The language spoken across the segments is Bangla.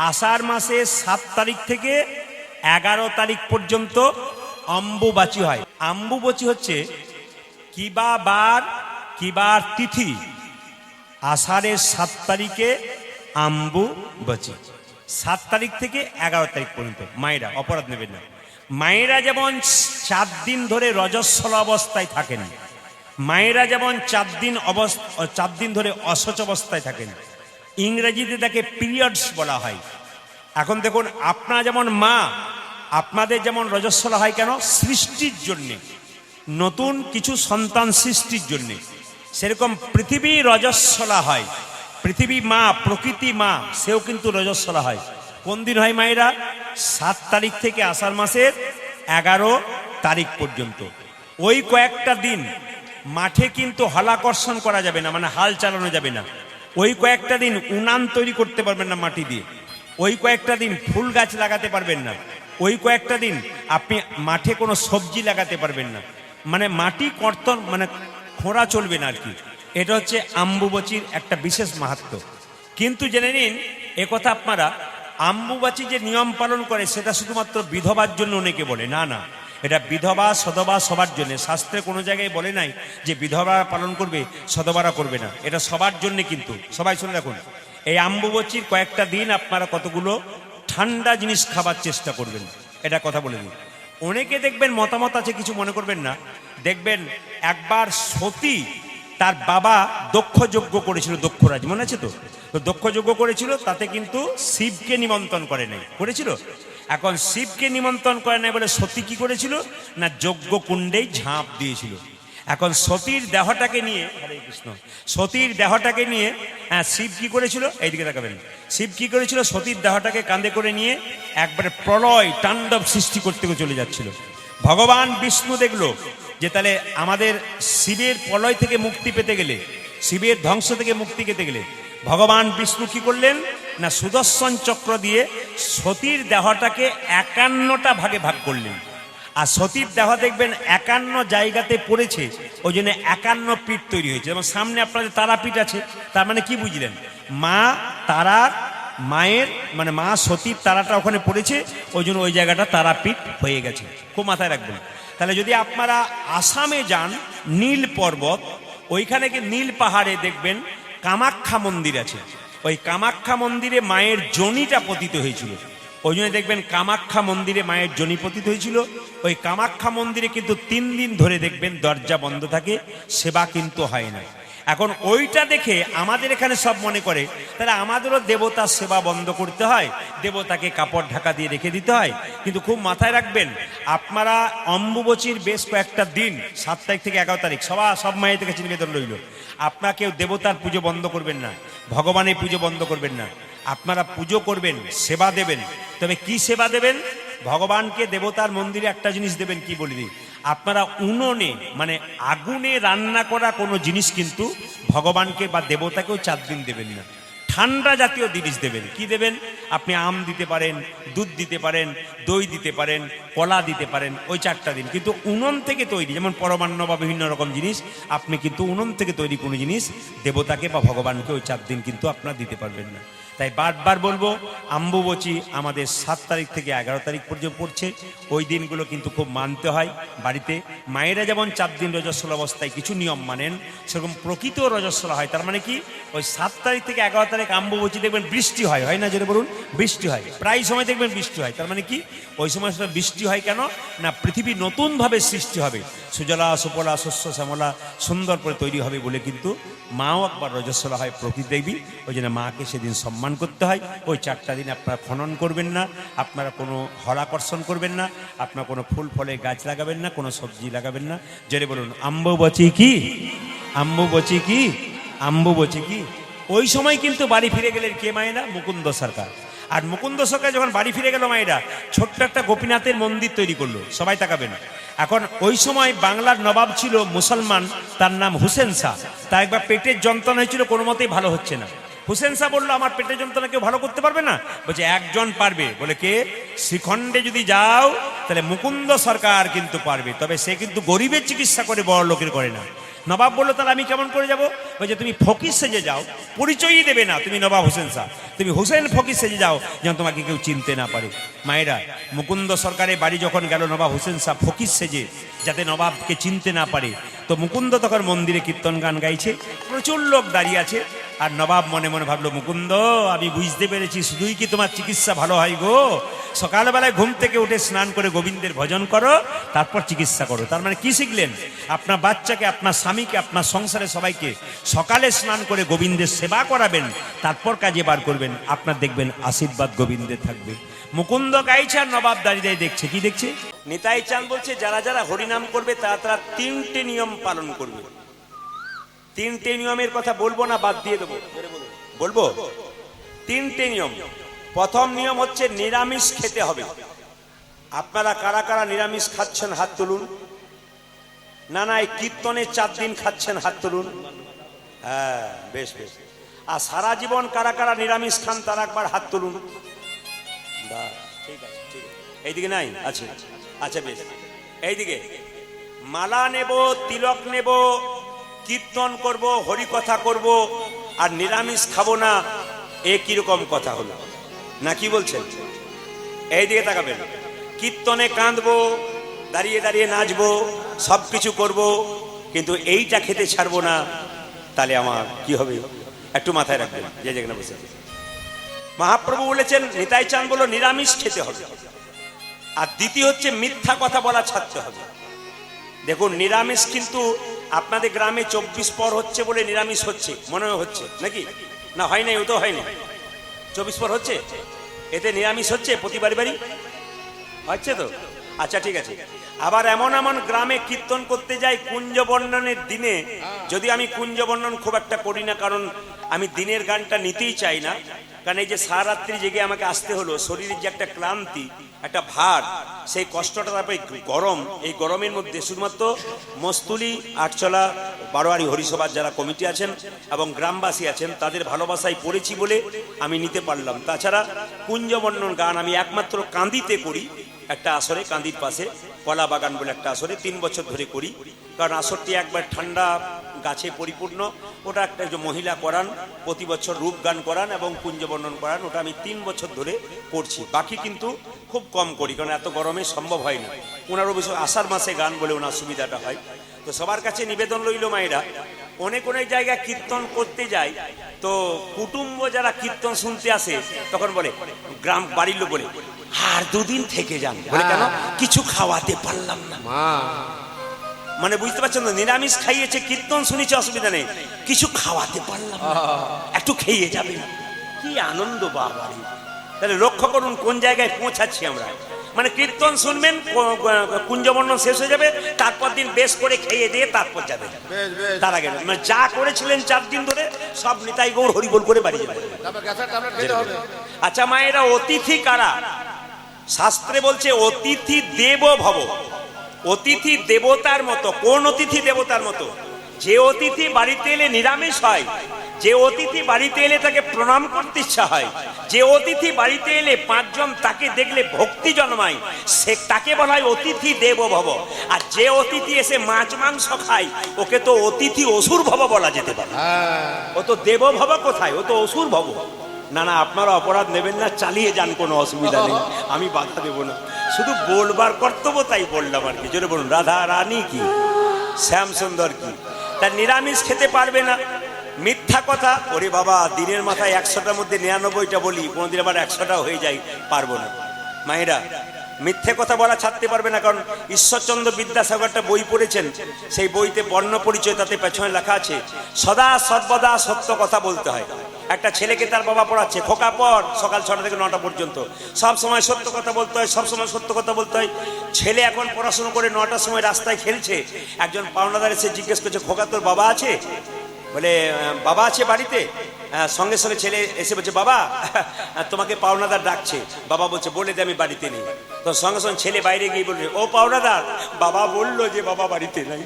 আষাঢ় মাসের 7 তারিখ থেকে 11 তারিখ পর্যন্ত অম্বুবাচী হয়। অম্বুবাচী হচ্ছে কিবা বার কিবার তিথি, আষাঢ়ের 7 তারিখে অম্বুবাচী, 7 তারিখ থেকে 11 তারিখ পর্যন্ত। মায়েরা অপরাধ নেবেন না। মায়েরা যেমন 4 দিন ধরে রজস্বলা অবস্থায় থাকেন, মায়েরা যেমন 4 দিন ধরে অসচ অবস্থায় থাকেন, ইংরেজিতে তাকে পিরিয়ডস বলা হয়। এখন দেখুন, আপনারা যেমন মা, আপনাদের যেমন রজস্বলা হয় কেন? সৃষ্টির জন্যে, নতুন কিছু সন্তান সৃষ্টির জন্যে। সেরকম পৃথিবী রজস্বলা হয়। পৃথিবী মা, প্রকৃতি মা, সেও কিন্তু রজস্বলা হয়। কোন দিন হয় মায়েরা? 7 তারিখ থেকে আষাঢ় মাসের 11 তারিখ পর্যন্ত। ওই কয়েকটা দিন মাঠে কিন্তু হলাকর্ষণ করা যাবে না, মানে হাল চালানো যাবে না। ওই কয়েকটা দিন উনান তৈরি করতে পারবেন না মাটি দিয়ে। ওই কয়েকটা দিন ফুল গাছ লাগাতে পারবেন না। ওই কয়েকটা দিন আপনি মাঠে কোনো সবজি লাগাতে পারবেন না, মানে মাটি কর্তন, মানে খোঁড়া চলবে না আর কি। এটা হচ্ছে অম্বুবাচীর একটা বিশেষ মাহাত্ম্য। কিন্তু জেনে নিন একথা আপনারা, অম্বুবাচী যে নিয়ম পালন করে সেটা শুধুমাত্র বিধবার জন্য অনেকে বলে, না না, এটা বিধবা সধবা সবার জন্য। শাস্ত্রে কোনো জায়গায় বলে নাই যে বিধবা পালন করবে সধবারা করবে না, এটা সবার জন্য। কিন্তু সবাই শুনে রাখুন, এই অম্বুবাচীর কয়েকটা দিন আপনারা কতগুলো ঠান্ডা জিনিস খাবার চেষ্টা করবেন, এটা কথা বলে দিন। অনেকে দেখবেন মতামত আছে, কিছু মনে করবেন না। দেখবেন একবার সতী তার বাবা দক্ষ যজ্ঞ করেছিল, দক্ষরাজ, মনে আছে তো? তো দক্ষ যজ্ঞ করেছিল, তাতে কিন্তু শিবকে নিমন্ত্রণ করে নাই, করেছিল। এখন শিবকে নিমন্ত্রণ করে নাই বলে সতী কি করেছিল না, যজ্ঞ কুণ্ডেই ঝাঁপ দিয়েছিল। এখন সতীর দেহটাকে নিয়ে, হরে কৃষ্ণ, সতীর দেহটাকে নিয়ে শিব কি করেছিল? এইদিকে তাকাবেন। শিব কি করেছিল? সতীর দেহটাকে কাঁধে করে নিয়ে একবারে প্রলয় তাণ্ডব সৃষ্টি করতে চলে যাচ্ছিল। ভগবান বিষ্ণু দেখলো যে তাহলে আমাদের শিবের প্রলয় থেকে মুক্তি পেতে গেলে, শিবের ধ্বংস থেকে মুক্তি পেতে গেলে ভগবান বিষ্ণু কি করলেন না, সুদর্শন চক্র দিয়ে সতীর দেহটাকে 51টা ভাগে ভাগ করলেন। আর সতীর দেহ দেখবেন 51 জায়গাতে পড়েছে, ওই জন্য 51 পীঠ তৈরি হয়েছে। যেমন সামনে আপনাদের তারাপীঠ আছে, তার মানে কি বুঝলেন? মা তারার, মায়ের মানে মা সতীর তারাটা ওখানে পড়েছে, ওই জন্য ওই জায়গাটা তারাপীঠ হয়ে গেছে। খুব মাথায় রাখবেন। তাহলে যদি আপনারা আসামে যান, নীল পর্বত, ওইখানে কি নীল পাহাড়ে দেখবেন কামাখ্যা মন্দির আছে। ওই কামাখ্যা মন্দিরে মায়ের যোনিটা পতিত হয়েছিল, ওই জন্য দেখবেন কামাখ্যা মন্দিরে মায়ের যোনি পতিত হয়েছিল। ওই কামাখ্যা মন্দিরে কিন্তু 3 দিন ধরে দেখবেন দরজা বন্ধ থাকে, সেবা কিন্তু হয় না। এখন ওইটা দেখে আমাদের এখানে সব মনে করে তাহলে আমাদেরও দেবতার সেবা বন্ধ করতে হয়, দেবতাকে কাপড় ঢাকা দিয়ে রেখে দিতে হয়। কিন্তু খুব মাথায় রাখবেন, আপনারা অম্বুবাচীর বেশ কয়েকটা দিন, 7 তারিখ থেকে 11 তারিখ, সব মায়ের থেকে নিবেদন রইল, আপনারা কেউ দেবতার পুজো বন্ধ করবেন না, ভগবানের পুজো বন্ধ করবেন না। আপনারা পুজো করবেন, সেবা দেবেন। তবে কি সেবা দেবেন? ভগবানকে দেবতার মন্দিরে একটা জিনিস দেবেন, কি বলে দিই, আপনারা উনুনে মানে আগুনে রান্না করা কোনো জিনিস কিন্তু ভগবানকে বা দেবতাকেও 4 দিন দেবেন না। ঠান্ডা জাতীয় জিনিস দেবেন। কি দেবেন? আপনি আম দিতে পারেন, দুধ দিতে পারেন, দই দিতে পারেন, কলা দিতে পারেন, ওই 4টা দিন। কিন্তু উনুন থেকে তৈরি, যেমন পরমান্ন বা বিভিন্ন রকম জিনিস, আপনি কিন্তু উনুন থেকে তৈরি কোনো জিনিস দেবতাকে বা ভগবানকে ওই 4 দিন কিন্তু আপনারা দিতে পারবেন না। তাই বারবার বলবো, অম্বুবাচী আমাদের 7 তারিখ থেকে 11 তারিখ পর্যন্ত পড়ছে। ওই দিনগুলো কিন্তু খুব মানতে হয় বাড়িতে। মায়েরা যেমন 4 দিন রজস্বলা অবস্থায় কিছু নিয়ম মানেন, সেরকম প্রকৃত রজস্বলা হয়। তার মানে কি, ওই 7 তারিখ থেকে 11 তারিখ অম্বুবাচী দেখবেন বৃষ্টি হয়, হয় না? যেটা বলুন, বৃষ্টি হয়, প্রায় সময় দেখবেন বৃষ্টি হয়। তার মানে কি, ওই সময় বৃষ্টি হয় কেন না, পৃথিবী নতুনভাবে সৃষ্টি হবে, সুজলা সুফলা শস্য শ্যামলা সুন্দর করে তৈরি হবে বলে কিন্তু মাও একবার রজস্বলা হয়, প্রকৃতি দেবী। ওই জন্য মাকে সেদিন সম্মান করতে হয়। ওই 4টা দিন আপনারা খনন করবেন না, আপনারা কোনো হলাকর্ষণ করবেন না, আপনারা কোনো ফুল ফলের গাছ লাগাবেন না, কোনো সবজি লাগাবেন না। জেনে বলুন, অম্বুবাচী কি? অম্বুবাচী কি? অম্বুবাচী কি? ওই সময় কিন্তু বাড়ি ফিরে গেলেন কে মায়েরা? মুকুন্দ সরকার। আর মুকুন্দ সরকার যখন বাড়ি ফিরে গেল, মায়েরা ছোট্ট একটা গোপীনাথের মন্দির তৈরি করলো। সবাই তাকাবেন। এখন ওই সময় বাংলার নবাব ছিল মুসলমান, তার নাম হুসেন শাহ। তার একবার পেটের যন্ত্রণা হয়েছিল, কোনো মতেই ভালো হচ্ছে না। হুসেন শাহ বললো, আমার পেটের যন্ত্রণা কেউ ভালো করতে পারবে না? বলছে, একজন পারবে। বলে কে? শ্রীখণ্ডে যদি যাও তাহলে মুকুন্দ সরকার কিন্তু পারবে, তবে সে কিন্তু গরিবের চিকিৎসা করে, বড় লোকের করে না। নবাব বললো তাহলে আমি কেমন করে যাব? বলছে তুমি ফকির সেজে যাও, পরিচয়ই দেবে না তুমি নবাব হোসেন শাহ, তুমি হোসেন ফকির সেজে যাও যেন তোমাকে কেউ চিনতে না পারে। মায়েরা, মুকুন্দ সরকারের বাড়ি যখন গেল নবাব হোসেন শাহ ফকির সেজে, যাতে নবাবকে চিনতে না পারে, তো মুকুন্দ তখন মন্দিরে কীর্তন গান গাইছে, প্রচুর লোক দাঁড়িয়ে আছে। আর নবাব মনে মনে ভাবলো, মুকুন্দ আমি বুঝতে পেরেছি শুধুই কি তোমার চিকিৎসা ভালো হয় গো? সকালবেলায় ঘুম থেকে উঠে স্নান করে গোবিন্দের ভজন করো, তারপর চিকিৎসা করো। তার মানে কি শিখলেন? আপনার বাচ্চাকে, আপনার স্বামীকে, আপনার সংসারে সবাইকে সকালে স্নান করে গোবিন্দের সেবা করাবেন, তারপর কাজে বার করবেন, আপনার দেখবেন আশীর্বাদ গোবিন্দের থাকবে। মুকুন্দ গাইছে আর নবাব দাঁড়িয়ে দেখছে। কি দেখছে? নিতাই চাঁদ বলছে যারা যারা হরিনাম করবে তারা তারা 3টে নিয়ম পালন করবে। 3টে নিয়মের কথা বলবো না, বাদ দিয়ে দেবো? বলবো 3টে নিয়ম। প্রথম নিয়ম হচ্ছে নিরামিষ খেতে হবে। আপনারা কারা কারা নিরামিষ খাচ্ছেন হাত তুলুন। না না, এই কীর্তনে 4 দিন খাচ্ছেন হাত তুলুন। হ্যাঁ, বেশ বেশ। আর সারা জীবন কারা কারা নিরামিষ খান তারা একবার হাত তুলুন। ঠিক আছে, ঠিক আছে। এইদিকে নাই? আছে, আচ্ছা বেশ। এইদিকে মালা নেব, তিলক নেব, কীর্তন করব, হরিকথা করব, আর নিরামিষ খাবো না, এ কিরকম কথা হলো? না কি বলছেন? এইদিকে তাকাবেন। কীর্তনে কাঁদবো, দাঁড়িয়ে দাঁড়িয়ে নাচবো, সব কিছু করবো, কিন্তু এইটা খেতে ছাড়বো না, তাহলে আমার কি হবে? একটু মাথায় রাখবেন যে যেখানে বসে। মহাপ্রভু বলেছেন, নিতাই চাঁদ বলল নিরামিষ খেতে হবে। আর দ্বিতীয় হচ্ছে মিথ্যা কথা বলা ছাড়তে হবে। দেখুন, নিরামিষ কিন্তু আপনাদের গ্রামে 24 পর হচ্ছে বলে নিরামিষ হচ্ছে, মনে হচ্ছে নাকি? না হয় নাই? ও তো হয়নি। 24 পর হচ্ছে, এতে নিরামিষ হচ্ছে প্রতি বাড়ি বাড়ি হচ্ছে তো? আচ্ছা ঠিক আছে। আবার এমন এমন গ্রামে কীর্তন করতে যাই কুঞ্জ বর্ণনের দিনে, যদি আমি কুঞ্জ বর্ণন খুব একটা করি না, কারণ আমি দিনের গানটা নিতেই চাই না, কারণ এই যে সারারাত্রি জেগে আমাকে আসতে হলো, শরীরের যে একটা ক্লান্তি, একটা ভার, সেই কষ্টটা, তারপরে গরম, এই গরমের মধ্যে শুধুমাত্র মস্তুলি, আটচলা, বারোয়ারি হরিসভার যারা কমিটি আছেন এবং গ্রামবাসী আছেন তাদের ভালোবাসায় পড়েছি বলে আমি নিতে পারলাম। তাছাড়া কুঞ্জবর্ণন গান আমি একমাত্র কান্দিতে করি, একটা আসরে, কান্দির পাশে কলা বাগান বলে একটা আসরে 3 বছর ধরে করি। কারণ আসরটি একবার ঠান্ডা গাছে পরিপূর্ণ, ওটা একটা যে মহিলা করান, প্রতি বছর রূপ গান করান এবং কুঞ্জবর্ণন করান, ওটা আমি 3 বছর ধরে করছি। বাকি কিন্তু খুব কম করি, কারণ এত গরমে সম্ভব হয় না। ওনার অবশ্য আষাঢ় মাসে গান বলে ওনার সুবিধাটা হয়। তো সবার কাছে নিবেদন রইল মায়েরা, অনেক অনেক জায়গায় কীর্তন করতে যায়, তো কুটুম্ব যারা কীর্তন শুনতে আসে তখন বলে, গ্রাম বাড়ির লোক বলে, আর 2 দিন থেকে যান। বলে কেন? কিছু খাওয়াতে পারলাম না। মানে বুঝতে পারছেন তো, নিরামিষ খাইয়েছে, কীর্তন শুনেছে, অসুবিধা নেই, কিছু খাওয়াতে পারলাম না, একটু খেয়ে যাবে। কি আনন্দ বাবা! তাহলে লক্ষ্য করুন কোন জায়গায় পৌঁছাচ্ছি আমরা। মানে কীর্তন শুনবেন, কুঞ্জবর্ণন শেষ হয়ে যাবে, তারপর দিন বেশ করে খেয়ে দিয়ে তারপর যাবে। তার আগে মানে যা করেছিলেন 4 দিন ধরে সব নিতাই গৌর হরিবোল করে বাড়ি যাবে। আচ্ছা মায়েরা, অতিথি কারা? শাস্ত্রে বলছে অতিথি দেব ভব। অতিথি দেবতার মতো। কোন অতিথি দেবতার মতো? যে অতিথি বাড়িতে এলে নিরামিষ হয়, যে অতিথি বাড়িতে এলে তাকে প্রণাম করতে ইচ্ছা হয়, যে অতিথি বাড়িতে এলে 5 জন তাকে দেখলে ভক্তি জন্মায়, সে তাকে বলা হয় অতিথি দেব ভব। আর যে অতিথি এসে মাছ মাংস খায়, ওকে তো অতিথি অসুর ভব বলা যেতে পারে। ও তো দেব ভব কোথায়? ও তো অসুর ভব। না না, আপনারা অপরাধ নেবেন না, চালিয়ে যান, কোনো অসুবিধা নেই, আমি বাধা দেব না। শুধু বলবার কর্তব্য, তাই বললাম আর কি। জোরে বলুন, রাধা রানী কি, শ্যাম সুন্দর কি। তার নিরামিষ খেতে পারবে না। মিথ্যা কথা, ওরে বাবা, দিনের মাথায় 100টার মধ্যে 99টা বলি, কোনোদিন আবার 100টা হয়ে যায়, পারবো না। মায়েরা, মিথ্যে কথা বলা ছাড়তে পারবে না, কারণ ঈশ্বরচন্দ্র বিদ্যাসাগর একটা বই পড়েছেন, সেই বইতে বর্ণ পরিচয়, তাতে পেছনে লেখা আছে সদা সর্বদা সত্য কথা বলতে হয়। একটা ছেলেকে তার বাবা পড়াচ্ছে, খোকা পড়, সকাল 6টা থেকে 9টা পর্যন্ত সব সময় সত্য কথা বলতে হয়, সব সময় সত্য কথা বলতে হয়। ছেলে এখন পড়াশোনা করে 9টার সময় রাস্তায় খেলছে, একজন পাওনাদার এসে জিজ্ঞেস করছে, খোকা তোর বাবা আছে? বলে বাবা আছে বাড়িতে। সঙ্গে সঙ্গে ছেলে এসে বলছে, বাবা তোমাকে পাওনাদার ডাকছে। বাবা বলছে, বলে দে আমি বাড়িতে নেই। তো সঙ্গে সঙ্গে ছেলে বাইরে গিয়ে বলবে, ও পাওনাদার, বাবা বললো যে বাবা বাড়িতে নেই।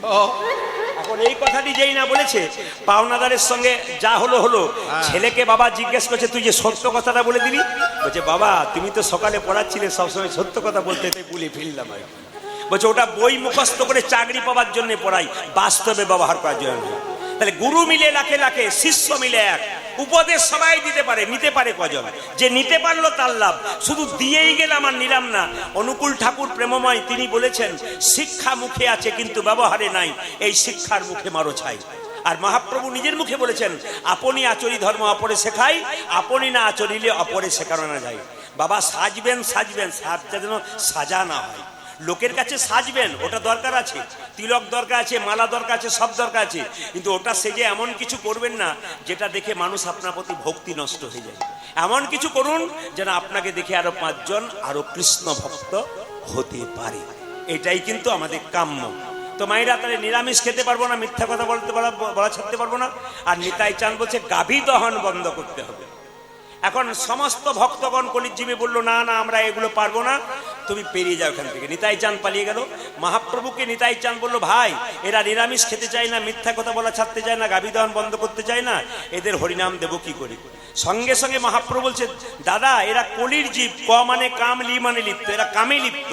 এখন এই কথাটি যেই না বলেছে, পাওনাদারের সঙ্গে যা হলো হলো, ছেলেকে বাবা জিজ্ঞেস করছে, তুই যে সত্য কথাটা বলে দিলি? বলছে, বাবা তুমি তো সকালে পড়াচ্ছিলে সবসময় সত্য কথা বলতে, তাই বলে ফেললাম। বলছে ওটা বই মুখস্থ করে চাকরি পাওয়ার জন্য পড়াই, বাস্তবে ব্যবহার করার জন্য নয়। তাহলে গুরু মিলে লাখে লাখে, শিষ্য মিলে এক। উপদেশ সবাই দিতে পারে, নিতে পারে কজন? যে নিতে পারলো তার লাভ। শুধু দিয়েই গেলাম আর নিলাম না। অনুকূল ঠাকুর প্রেমময় তিনি বলেছেন, শিক্ষা মুখে আছে কিন্তু ব্যবহারে নাই, এই শিক্ষার মুখে মারো ছাই। আর মহাপ্রভু নিজের মুখে বলেছেন, আপনি আচরি ধর্ম অপরে শেখাই, আপনি না আচরিলে অপরে শেখানো না যায়। বাবা সাজবেন, সাজবেন, সাজটা যেন সাজা না হয়। লোকের কাছে সাজবেন, ওটা দরকার আছে, তিলক দরকার আছে, মালা দরকার আছে, সব দরকার আছে, কিন্তু ওটা সেজে এমন কিছু করবেন না যেটা দেখে মানুষ আপনার প্রতি ভক্তি নষ্ট হয়ে যায়। এমন কিছু করুন যেন আপনাকে দেখে আরো 5 জন আরো কৃষ্ণ ভক্ত হতে পারে। এটাই কিন্তু আমাদের কাম্য। তো মায়েরা, তাহলে নিরামিষ খেতে পারবো না, মিথ্যা কথা বলা ছাড়তে পারবো না। আর নিতাই চাঁদ বলছে গাভী দহন বন্ধ করতে হবে। এখন সমস্ত ভক্তগণ কলিজীবী বললো, না না আমরা এগুলো পারবো না, তুমি পেরিয়ে যাও এখান থেকে। নিতাই চাঁদ পালিয়ে গেল। মহাপ্রভুকে নিতাই চাঁদ বললো, ভাই এরা নিরামিষ খেতে চায় না, মিথ্যা কথা বলা ছাড়তে চায় না, গাভী দহন বন্ধ করতে চায় না, এদের হরিনাম দেবো কি করে? সঙ্গে সঙ্গে মহাপ্রভু বলছে, দাদা এরা কলির জীব, ক মানে কাম, লি মানে লিপ্ত, এরা কামে লিপ্ত।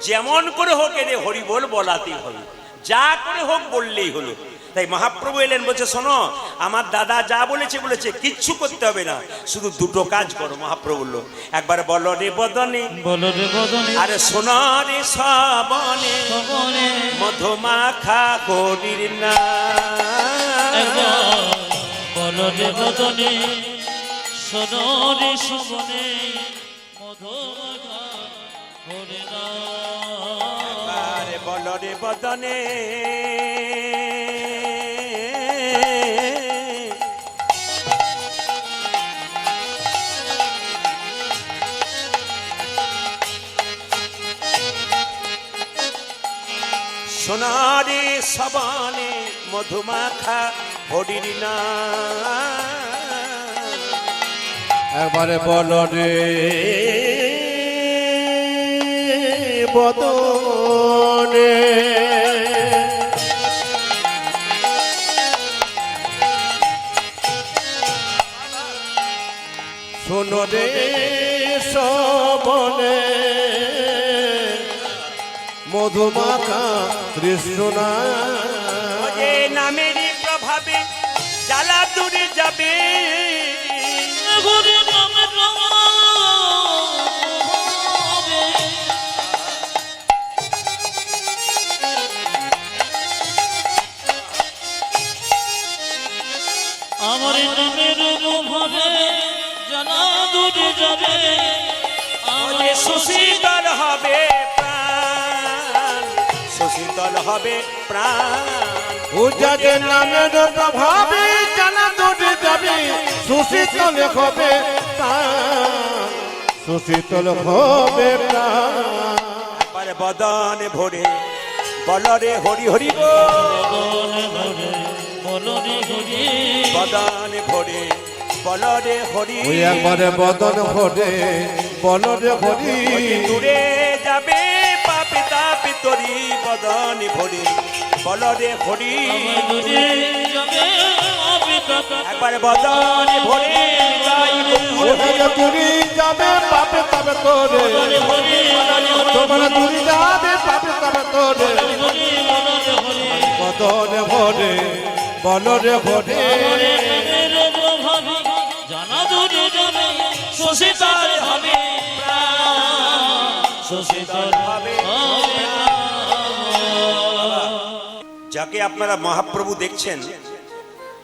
যেমন করে হোক এদের হরি বল বলাতেই হবে, যা করে হোক বললেই হলো। তাই মহাপ্রভু এলেন, বলছে শোনো, আমার দাদা যা বলেছে বলেছে, কিচ্ছু করতে হবে না, শুধু দুটো কাজ করো। মহাপ্রভু বললো, একবার বলো রে বদনে, বলো রে বদনে, আরে শোনো রে শ্রবণে, মধুমাখা হরির নাম। বলো রে বদনে, শোনো রে শ্রবণে, মধুমাখা হরির নাম। আরে বলো রে বদনে, সোনারে সবানে, মধুমাখা হরির নাম। একবারে বলো রে বদনে, শোনো রে শ্রবণে, মধুমাখা কৃষ্ণ নামেরই প্রভাবে জ্বালা দূরে যাবে। আমার নামের প্রভাবে জ্বালা দূরে যাবে, আমার সুশীতল হবে প্রাণ, সুশীতল হবে প্রাণ। ও যাকে নামের প্রভাবে জানা দূরে যাবে, সুশীতল হবে প্রাণ, সুশীতল হবে প্রাণ। একবার বদনে ভরে বল রে হরি হরি বল, বলো রে হরি, বদনে ভরে বল রে হরি। ওই একবারে বদন ভরে বলো রে হরি, দূরে যাবে পাপে তাপে তরি, বদনে ভরে বল রে হরি। দূরে যাবে অবিতাপ, একবারে বদনে ভরে দূরে যাবে পাপে তবে তোরে, তোমার দূরে যাবে পাপে তবে তোরে। বদনে ভরে বলো রে হরি, জানা দূরে যাবে, সুশীতল হবে সুশীতল হবে। যাকে আপনারা মহাপ্রভু দেখছেন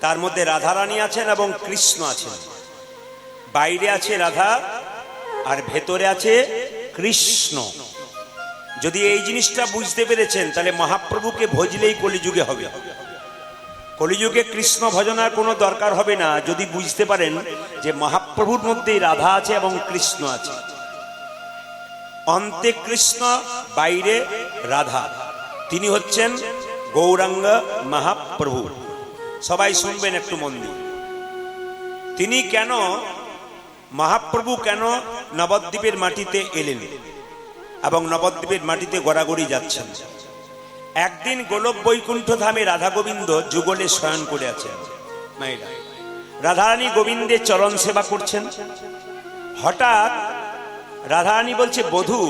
তার মধ্যে রাধারানী আছেন এবং কৃষ্ণ আছেন। বাইরে আছে রাধা আর ভেতরে আছে কৃষ্ণ। যদি এই জিনিসটা বুঝতে পেরেছেন তাহলে মহাপ্রভুকে ভজলেই কলিযুগে হবে। কলিযুগে কৃষ্ণ ভজনার কোনো দরকার হবে না যদি বুঝতে পারেন যে মহাপ্রভুর মধ্যেই রাধা আছে এবং কৃষ্ণ আছে। অন্তে কৃষ্ণ, বাইরে রাধা, তিনি হচ্ছেন গৌরাঙ্গ মহাপ্রভু। সবাই শুনবেন একটু মন দিয়ে। তিনি কেন, মহাপ্রভু কেন নবদ্বীপের মাটিতে এলেন এবং নবদ্বীপের মাটিতে গড়াগড়ি যাচ্ছেন। একদিন গোলক বৈকুণ্ঠ ধামে রাধা গোবিন্দ যুগলে শয়ন করে আছেন। মায়েরা, রাধারানী গোবিন্দের চরণ সেবা করছেন। হঠাৎ রাধারানী বলছে, বধূ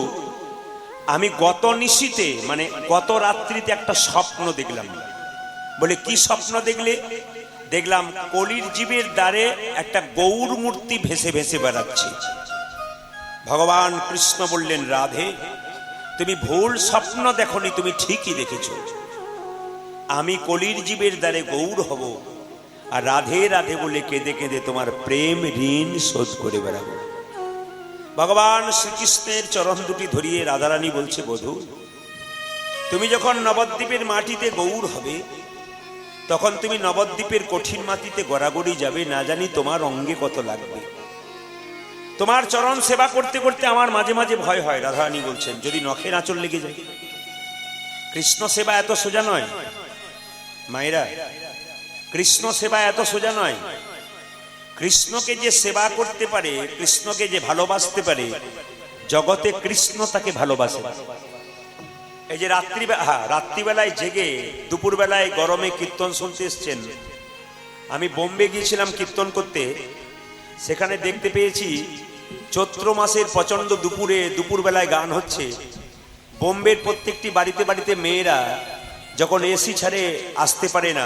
আমি গত নিশীতে মানে গত রাত্রিতে একটা স্বপ্ন দেখলাম। বলে কি স্বপ্ন দেখলে? দেখলাম কলির জীবের দ্বারে একটা গৌর মূর্তি ভেসে ভেসে বেড়াচ্ছে। ভগবান কৃষ্ণ বললেন, রাধে তুমি ভুল স্বপ্ন দেখনি, তুমি ঠিকই দেখেছো। আমি কলির জীবের দ্বারে গৌর হব, আর রাধে রাধে বলে কেঁদে কেঁদে তোমার প্রেম ঋণ শোধ করে বেড়াবো। ভগবান শ্রীকৃষ্ণের চরণ দুটি ধরিয়ে রাধারানী বলছে, বধূ তুমি যখন নবদ্বীপের মাটিতে গৌর হবে, তখন তুমি নবদ্বীপের কঠিন মাটিতে গড়াগড়ি যাবে, না জানি তোমার অঙ্গে কত লাগবে। তোমার চরণ সেবা করতে করতে আমার মাঝে মাঝে ভয় হয়, রাধারানী বলছেন, যদি নখের আঁচল লেগে যায়। কৃষ্ণ সেবা এত সোজা নয় মায়েরা, কৃষ্ণ সেবা এত সোজা নয়। কৃষ্ণকে যে সেবা করতে পারে, কৃষ্ণকে যে ভালোবাসতে পারে, জগতে কৃষ্ণ তাকে ভালোবাসে। এই যে রাত্রিবেলায় জেগে দুপুরবেলায় গরমে কীর্তন শুনতে এসছেন। আমি বোম্বে গিয়েছিলাম কীর্তন করতে, সেখানে দেখতে পেয়েছি চৈত্র মাসের প্রচন্ড দুপুরবেলায় গান হচ্ছে। বোম্বের প্রত্যেকটি বাড়িতে বাড়িতে মেয়েরা যখন এসি ছাড়ে আসতে পারে না,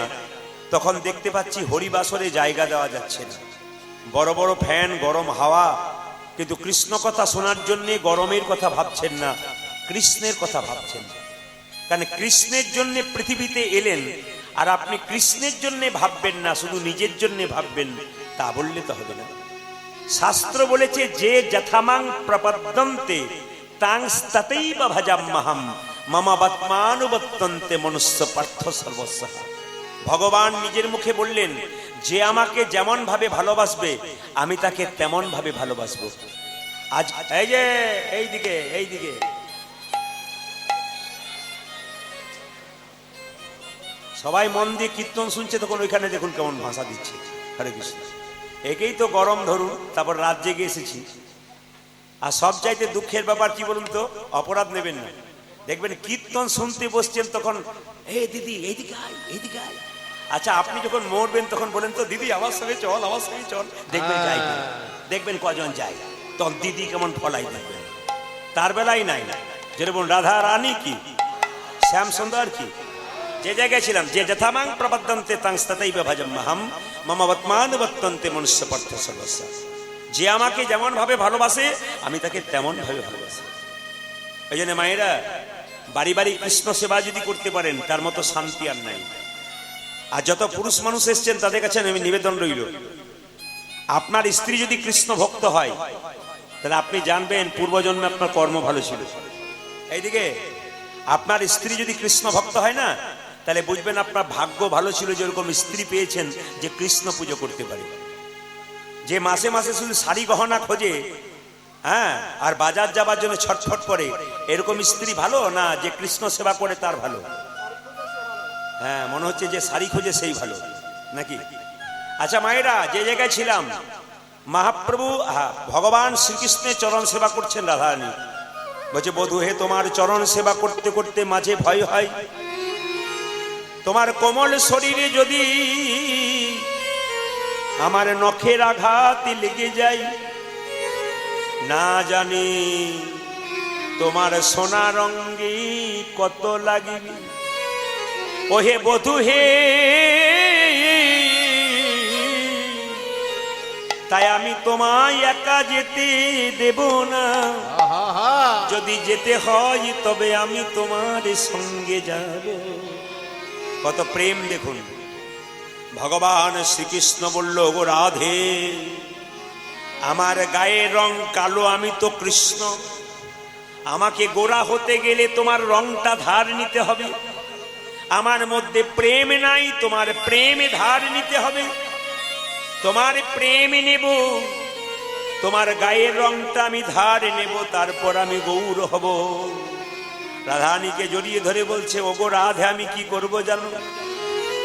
তখন দেখতে পাচ্ছি হরিবাসরে জায়গা দেওয়া যাচ্ছে না। বড় বড় ফ্যান, গরম হাওয়া, কিন্তু কৃষ্ণ কথা শোনার জন্য গরমের কথা ভাবছেন না, কৃষ্ণের কথা ভাবছেন। কারণ কৃষ্ণের জন্য পৃথিবীতে এলেন, আর আপনি কৃষ্ণের জন্য ভাববেন না, শুধু নিজের জন্য ভাববেন, তা বললে তো হবে না। শাস্ত্র বলেছে, যে যথামাং প্রপদ্যন্তে তাং ততৈব ভজাম্যহম মমাবত্মানুবর্তন্তে মনুষ্য পার্থ সর্বস্ব। ভগবান নিজের মুখে বললেন, যে আমাকে যেমন ভাবে ভালোবাসবে আমি তাকে তেমন ভাবে ভালোবাসবো। আজ এই যে এইদিকে সবাই মন দিয়ে কীর্তন শুনছে, তখন ওইখানে দেখুন কেমন ভাষা দিচ্ছে। হরে কৃষ্ণ। একেই তো গরম ধরুন, তারপর রাত জেগে এসেছি। আর সব চাইতে দুঃখের ব্যাপার কি বলুন তো, অপরাধ নেবেন না, দেখবেন কীর্তন শুনতে বসছেন, তখন এই দিদি এইদিকে আয়। আচ্ছা আপনি যখন মরবেন তখন বলেন তো, দিদি আমার সঙ্গে চল, আমার সঙ্গে চল, দেখবেন যাই, দেখবেন কজন যায়, তখন দিদি কেমন ফলাই দেখবেন। তার বেলায় নাই, যেরকম রাধা রানী কি শ্যাম সুন্দর কি, যে জায়গায় ছিলাম, যে যথামাং প্রপদ্যন্তে তাং ততৈব ভজাম্যহম মমাবত্মানুবর্তন্তে মনুষ্য পার্থ সর্বস্ব। যে আমাকে যেমন ভাবে ভালোবাসে আমি তাকে তেমন ভাবে ভালোবাসি। এই জন্য মায়েরা, বাড়ি বাড়ি কৃষ্ণ সেবা যদি করতে পারেন, তার মতো শান্তি আর নাই। আর যত পুরুষ মানুষ এসছেন তাদের কাছে আমি নিবেদন রইল, আপনার স্ত্রী যদি কৃষ্ণ ভক্ত হয়, তাহলে আপনি জানবেন পূর্বজন্মে আপনার কর্ম ভালো ছিল। এইদিকে আপনার স্ত্রী যদি কৃষ্ণ ভক্ত হয় না, তাহলে বুঝবেন আপনার ভাগ্য ভালো ছিল, যেরকম স্ত্রী পেয়েছেন যে কৃষ্ণ পুজো করতে পারে। যে মাসে মাসে শুধু শাড়ি গহনা খোঁজে, হ্যাঁ, আর বাজার যাবার জন্য ছটফট করে, এরকম স্ত্রী ভালো না যে কৃষ্ণ সেবা করে তার ভালো? হ্যাঁ, মনে হচ্ছে যে শাড়ি খোঁজে সেই ভালো নাকি? আচ্ছা মায়েরা, যে জায়গায় ছিলাম, মহাপ্রভু ভগবান শ্রীকৃষ্ণের চরণ সেবা করছেন। রাধারানী বলছে, বধূ হে, তোমার চরণ সেবা করতে করতে মাঝে ভয় হয়, তোমার কোমল শরীরে যদি আমার নখের আঘাত লেগে যায়, না জানি তোমার সোনা রঙ্গে কত লাগিবে। ওহে বধূ হে, তাই আমি তোমায় একা যেতে দেব না, যদি যেতে হয় তবে আমি তোমার সঙ্গে যাব। কত প্রেম দেখুন। ভগবান শ্রীকৃষ্ণ বলল, গো রাধে, আমার গায়ের রং কালো, আমি তো কৃষ্ণ, আমাকে গোরা হতে গেলে তোমার রংটা ধার নিতে হবে। আমার মধ্যে প্রেম নাই, তোমার প্রেমে ধার নিতে হবে। তোমার প্রেম নেব, তোমার গায়ের রংটা আমি ধার নেব, তারপর আমি গৌর হব। রাধারানীকে জড়িয়ে ধরে বলছে, ও গো রাধে, আমি কি করব জানো?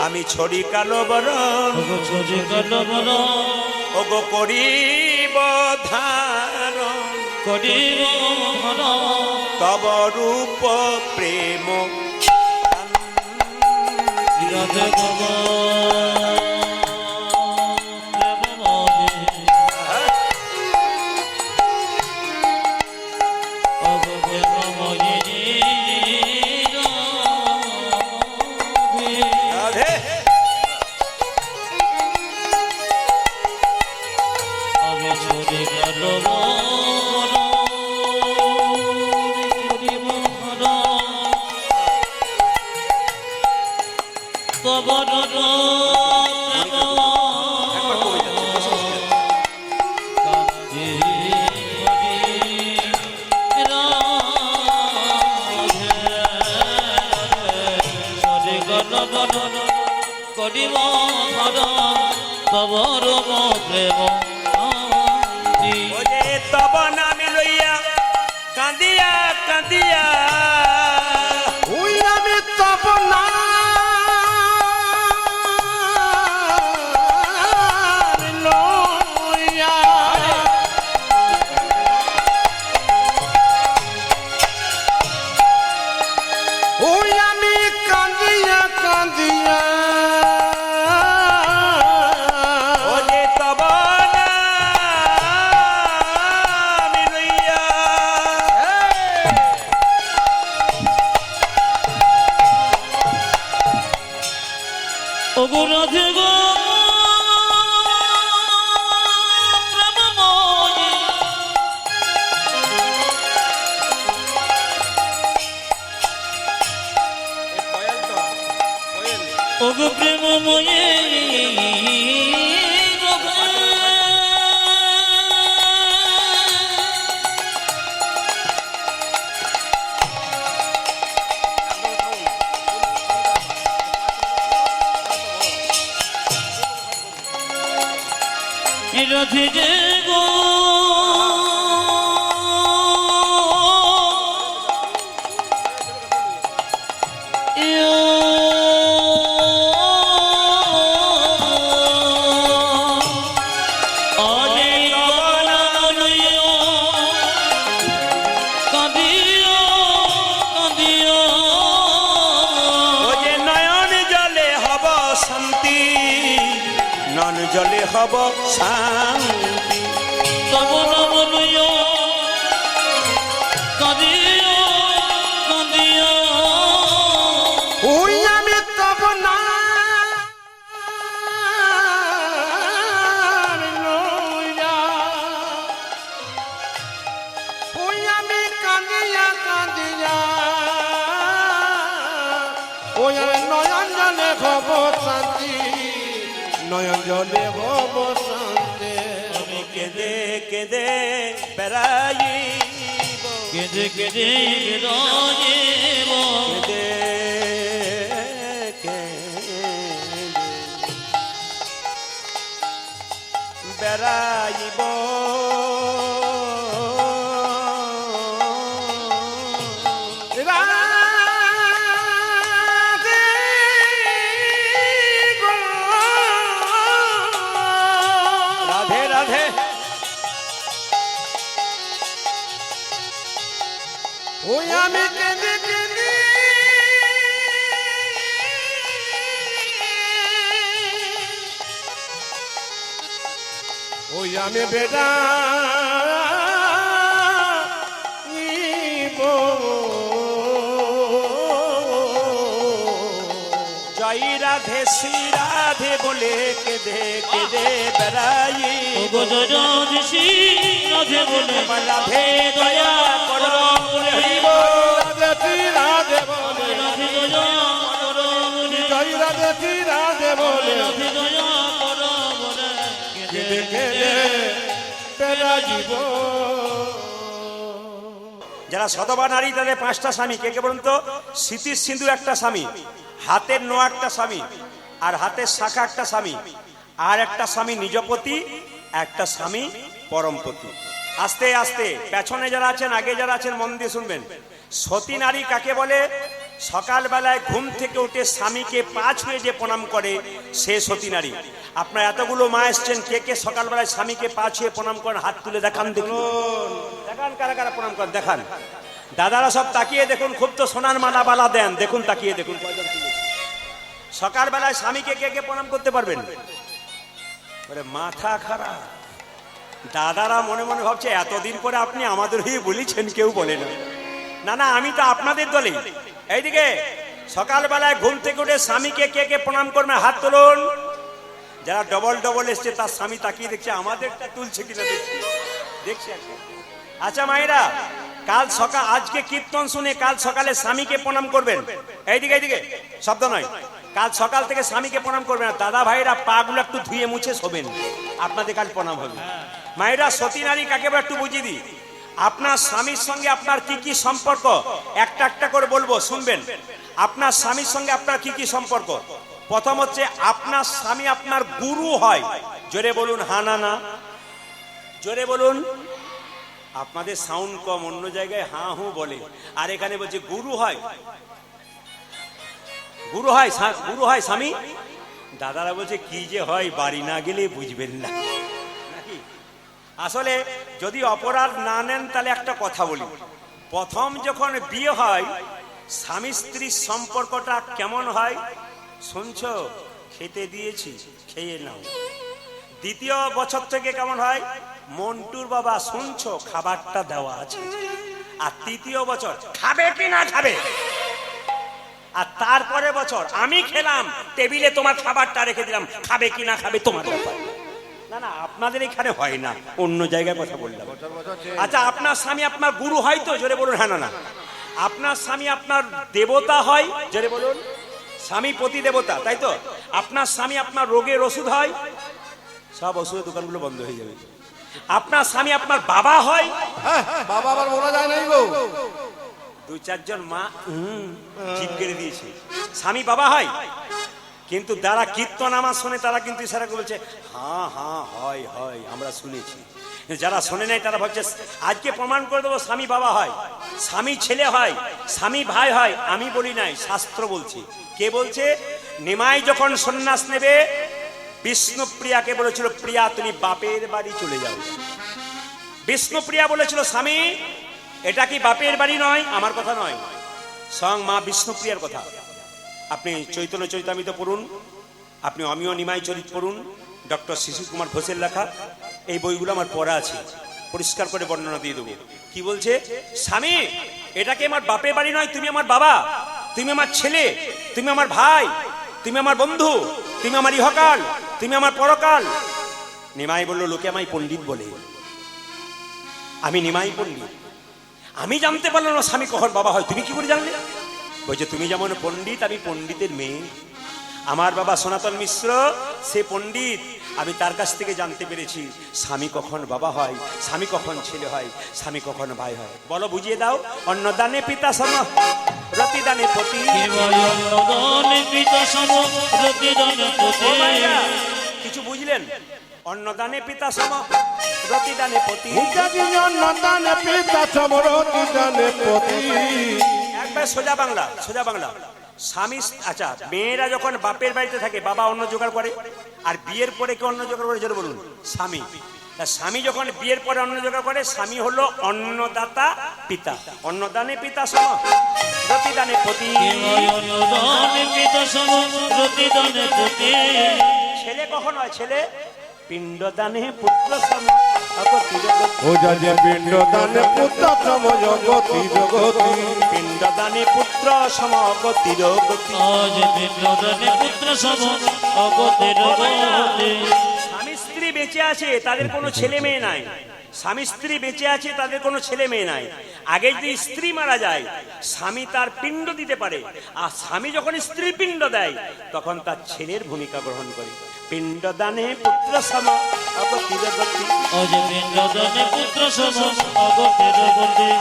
আমি ছড়ি কালো বরণ, ও গো করিব ধারণ, তব রূপ প্রেম করিব ধারণ তব রূপ প্রেম আদি। ওরে তব নামে লইয়া কাঁদিয়া কাঁদিয়া ওই আমি তব না লইয়া ওই আমি কাঁদিয়া কাঁদিয়া ওরে তব নামে লইয়া ওগো রাধে গো প্রেমময়ী, ওগো প্রেমময়ী রবে। রাধে যে গো ওরে নয়ন জলে হব শান্তি, নয়ন জলে হব শান্তি। তব নাম লইয়া কাঁদিয়া কাঁদিয়া ওই আমি তব না লইয়া ওই আমি কাঁদিয়া কাঁদিয়া ওই আমি নয়ন জলে হব শান্তি, নয়ন জলে হব শান্তি। আমি কেঁদে কেঁদে বেড়াইব, কেঁদে কেঁদে রাজিব কেঁদে কেঁদে বেড়াইব। রাধে গো। রাধে রাধে। ওই আমি কেঁদে কেঁদে ওই আমি বেড়া জয় রাধে শ্রী রাধে বলে কেঁদে কেঁদে বেড়াই। ওগো জয় রাধে শ্রী রাধে বলে রাধে দয়া করো বলে হইব। রাধে রাধে বলে রাধে দয়া করো বলে জয় রাধে রাধে বলে রাধে দয়া করো বলে কেঁদে কেঁদে বেড়া জীব। যারা সধবা নারী তাদের 5টা স্বামী, কে কে বলুন তো? স্মৃতির সিন্ধু একটা স্বামী, হাতের নোয়া একটা স্বামী, আর হাতের শাখা একটা স্বামী, আর একটা স্বামী নিজপতি, একটা স্বামী পরমপতি। আস্তে আস্তে পেছনে যারা আছেন আগে যারা আছেন মন দিয়ে শুনবেন। সতী নারী কাকে বলে? সকালবেলায় ঘুম থেকে উঠে স্বামীকে পা ছুঁয়ে যে প্রণাম করে সে সতী নারী। আপনার এতগুলো মা এসছেন, কে কে সকালবেলায় স্বামীকে পা ছুঁয়ে প্রণাম করেন? হাত তুলে দেখান, দেখুন দেখান কারা কারা প্রণাম করেন দেখান। দাদারা সব তাকিয়ে দেখুন, খুব তো সোনার মালা বালা দেন, দেখুন তাকিয়ে দেখুন কয়জন তুলেছে। সকালবেলায় স্বামীকে কে কে প্রণাম করতে পারবেন? ওরে মাথা খারাপ। দাদারা মনে মনে ভাবছে এতদিন পরে আপনি আমাদের হয়ে বলেছেন, কেউ বলে না। না না, আমি তো আপনাদের দলে। এইদিকে সকালবেলায় ঘুম থেকে উঠে স্বামীকে কে কে প্রণাম করবেন? হাত তুলুন। যারা ডবল ডবল এসছে তার স্বামী তাকিয়ে দেখছে আমাদেরটা তুলছে কিনা দেখছি দেখছি। আচ্ছা মায়েরা, কাল সকাল আজকে কীর্তন শুনে কাল সকালে স্বামীকে প্রণাম করবেন। এইদিকে এইদিকে শব্দ নয়, কাল সকাল থেকে স্বামীকে প্রণাম করবেন। দাদা ভাইরা পাগুলো একটু ধুয়ে মুছে শোবেন, আপনাদের কাল প্রণাম হবে। মায়েরা, সতী নারী কাকে বলে একটু বুঝিয়ে দিই। আপনার স্বামীর সঙ্গে আপনার কি কি সম্পর্ক একটা একটা করে বলবো, শুনবেন। আপনার স্বামীর সঙ্গে আপনার কি কি সম্পর্ক? প্রথম হচ্ছে আপনার স্বামী আপনার গুরু হয়। জোরে বলুন হা না না, জোরে বলুন। আপনাদের সাউন্ড কম, অন্য জায়গায় হা হু বলে, আর এখানে বলছে গুরু হয়। গুরু হয়, গুরু হয় স্বামী। দাদারা বলছে কি যে হয় বাড়ি না গেলে বুঝবেন না নাকি। আসলে যদি অপরাধ না নেন তাহলে একটা কথা বলি, প্রথম যখন বিয়ে হয় স্বামী স্ত্রীর সম্পর্কটা কেমন হয় শুনছো? খেতে দিয়েছি, খেয়ে নাও। দ্বিতীয় বছর থেকে কেমন হয়? মন্টুর বাবা শুনছো, খাবারটা দেওয়া আছে। আর তৃতীয় বছর খাবে কি না খাবে। আর তারপরে বছর আমি খেলাম, টেবিলে তোমার খাবারটা রেখে দিলাম, খাবে কি না খাবে তোমার ব্যাপার। না না, আপনাদের এখানে হয় না, অন্য জায়গায় কথা বললাম। আচ্ছা, আপনার স্বামী আপনার গুরু হয় তো? জোরে বলুন হ্যাঁ না না। আপনার স্বামী আপনার দেবতা হয়? জোরে বলুন। স্বামী প্রতি দেবতা, তাই তো? আপনার স্বামী আপনার রোগের ওষুধ হয়? সব ওষুধের দোকানগুলো বন্ধ হয়ে যাবে। আপনার স্বামী আপনার বাবা হয়? বাবা আবার বলা যায় নাই গো। দু চারজন মা জিভ কেড়ে দিয়েছে। স্বামী বাবা হয়, কিন্তু যারা কীর্তন আমার শোনে তারা কিন্তু ইশারা করে বলছে হ্যাঁ হ্যাঁ হয় হয়, আমরা শুনেছি। যারা শোনে নাই তারা ভাবছে আজকে প্রমাণ করে দেবো স্বামী বাবা হয়, স্বামী ছেলে হয়, স্বামী ভাই হয়। আমি বলি নাই, শাস্ত্র বলছে। কে বলছে? নিমাই যখন সন্ন্যাস নেবে বিষ্ণুপ্রিয়াকে বলেছিল প্রিয়া তুমি বাপের বাড়ি চলে যাও। বিষ্ণুপ্রিয়া বলেছিল স্বামী এটা কি বাপের বাড়ি নয়? আমার কথা নয়, স্বয়ং মা বিষ্ণুপ্রিয়ার কথা। আপনি চৈতন্য চরিতামৃত পড়ুন, আপনি অমিয় নিমাই চরিত পড়ুন, ডক্টর শিশির কুমার ঘোষের লেখা এই বইগুলো আমার পড়া আছে, পরিষ্কার করে বর্ণনা দিয়ে দেবো। কি বলছে? স্বামী এটা কি আমার বাপের বাড়ি নয়, তুমি আমার বাবা, তুমি আমার ছেলে, তুমি আমার ভাই, তুমি আমার বন্ধু, তুমি আমার ইহকাল, তুমি আমার পরকাল। নিমাই বলল লোকে আমায় পণ্ডিত বলে, আমি নিমাই পণ্ডিত, আমি জানতে পারলাম না স্বামী কখন বাবা হয়, তুমি কি করে জানলে? বলছে তুমি যেমন পণ্ডিত আমি পণ্ডিতের মেয়ে, আমার বাবা সনাতন মিশ্র সে পণ্ডিত, আমি তার কাছ থেকে জানতে পেরেছি স্বামী কখন বাবা হয়, স্বামী কখন ছেলে হয়, স্বামী কখন ভাই হয়। বলো বুঝিয়ে দাও। অন্নদানে পিতা সম রতিদানে পতি। ও মায়েরা, কিছু বুঝলেন? অন্নদানে পিতা সম রতিদানে পতি। অন্নদানে পিতা সম রতিদানে পতি। একবার সোজা বাংলা, সোজা বাংলা। স্বামী, আচ্ছা মেয়েরা যখন বাপের বাড়িতে থাকে বাবা অন্ন জোগাড় করে, আর বিয়ের পরে কে অন্ন জোগাড় করে? জোরে বলুন। স্বামী। স্বামী যখন বিয়ের পরে অন্ন জোগাড় করে, স্বামী হলো অন্নদাতা পিতা। অন্নদানে পিতা সম রতিদানে পতি। ছেলে কখন হয়? ছেলে পিণ্ডদানে পুত্র সম অগতি জগতি। ও যে পিণ্ডদানে পুত্র সম জগতি জগতি। পিণ্ডদানে পুত্র সম অগতি জগতি। স্বামী স্ত্রী বেঁচে আছে তাদের কোনো ছেলে মেয়ে নাই, স্বামী স্ত্রী বেঁচে আছে তাদের কোনো ছেলে মেয়ে নাই। আগে যদি স্ত্রী মারা যায় স্বামী তার পিণ্ড দিতে পারে, আর স্বামী যখন স্ত্রীর পিণ্ড দেয় তখন তার ছেলের ভূমিকা গ্রহণ করে। পিণ্ডদানে পুত্র সম অগতি জগতি।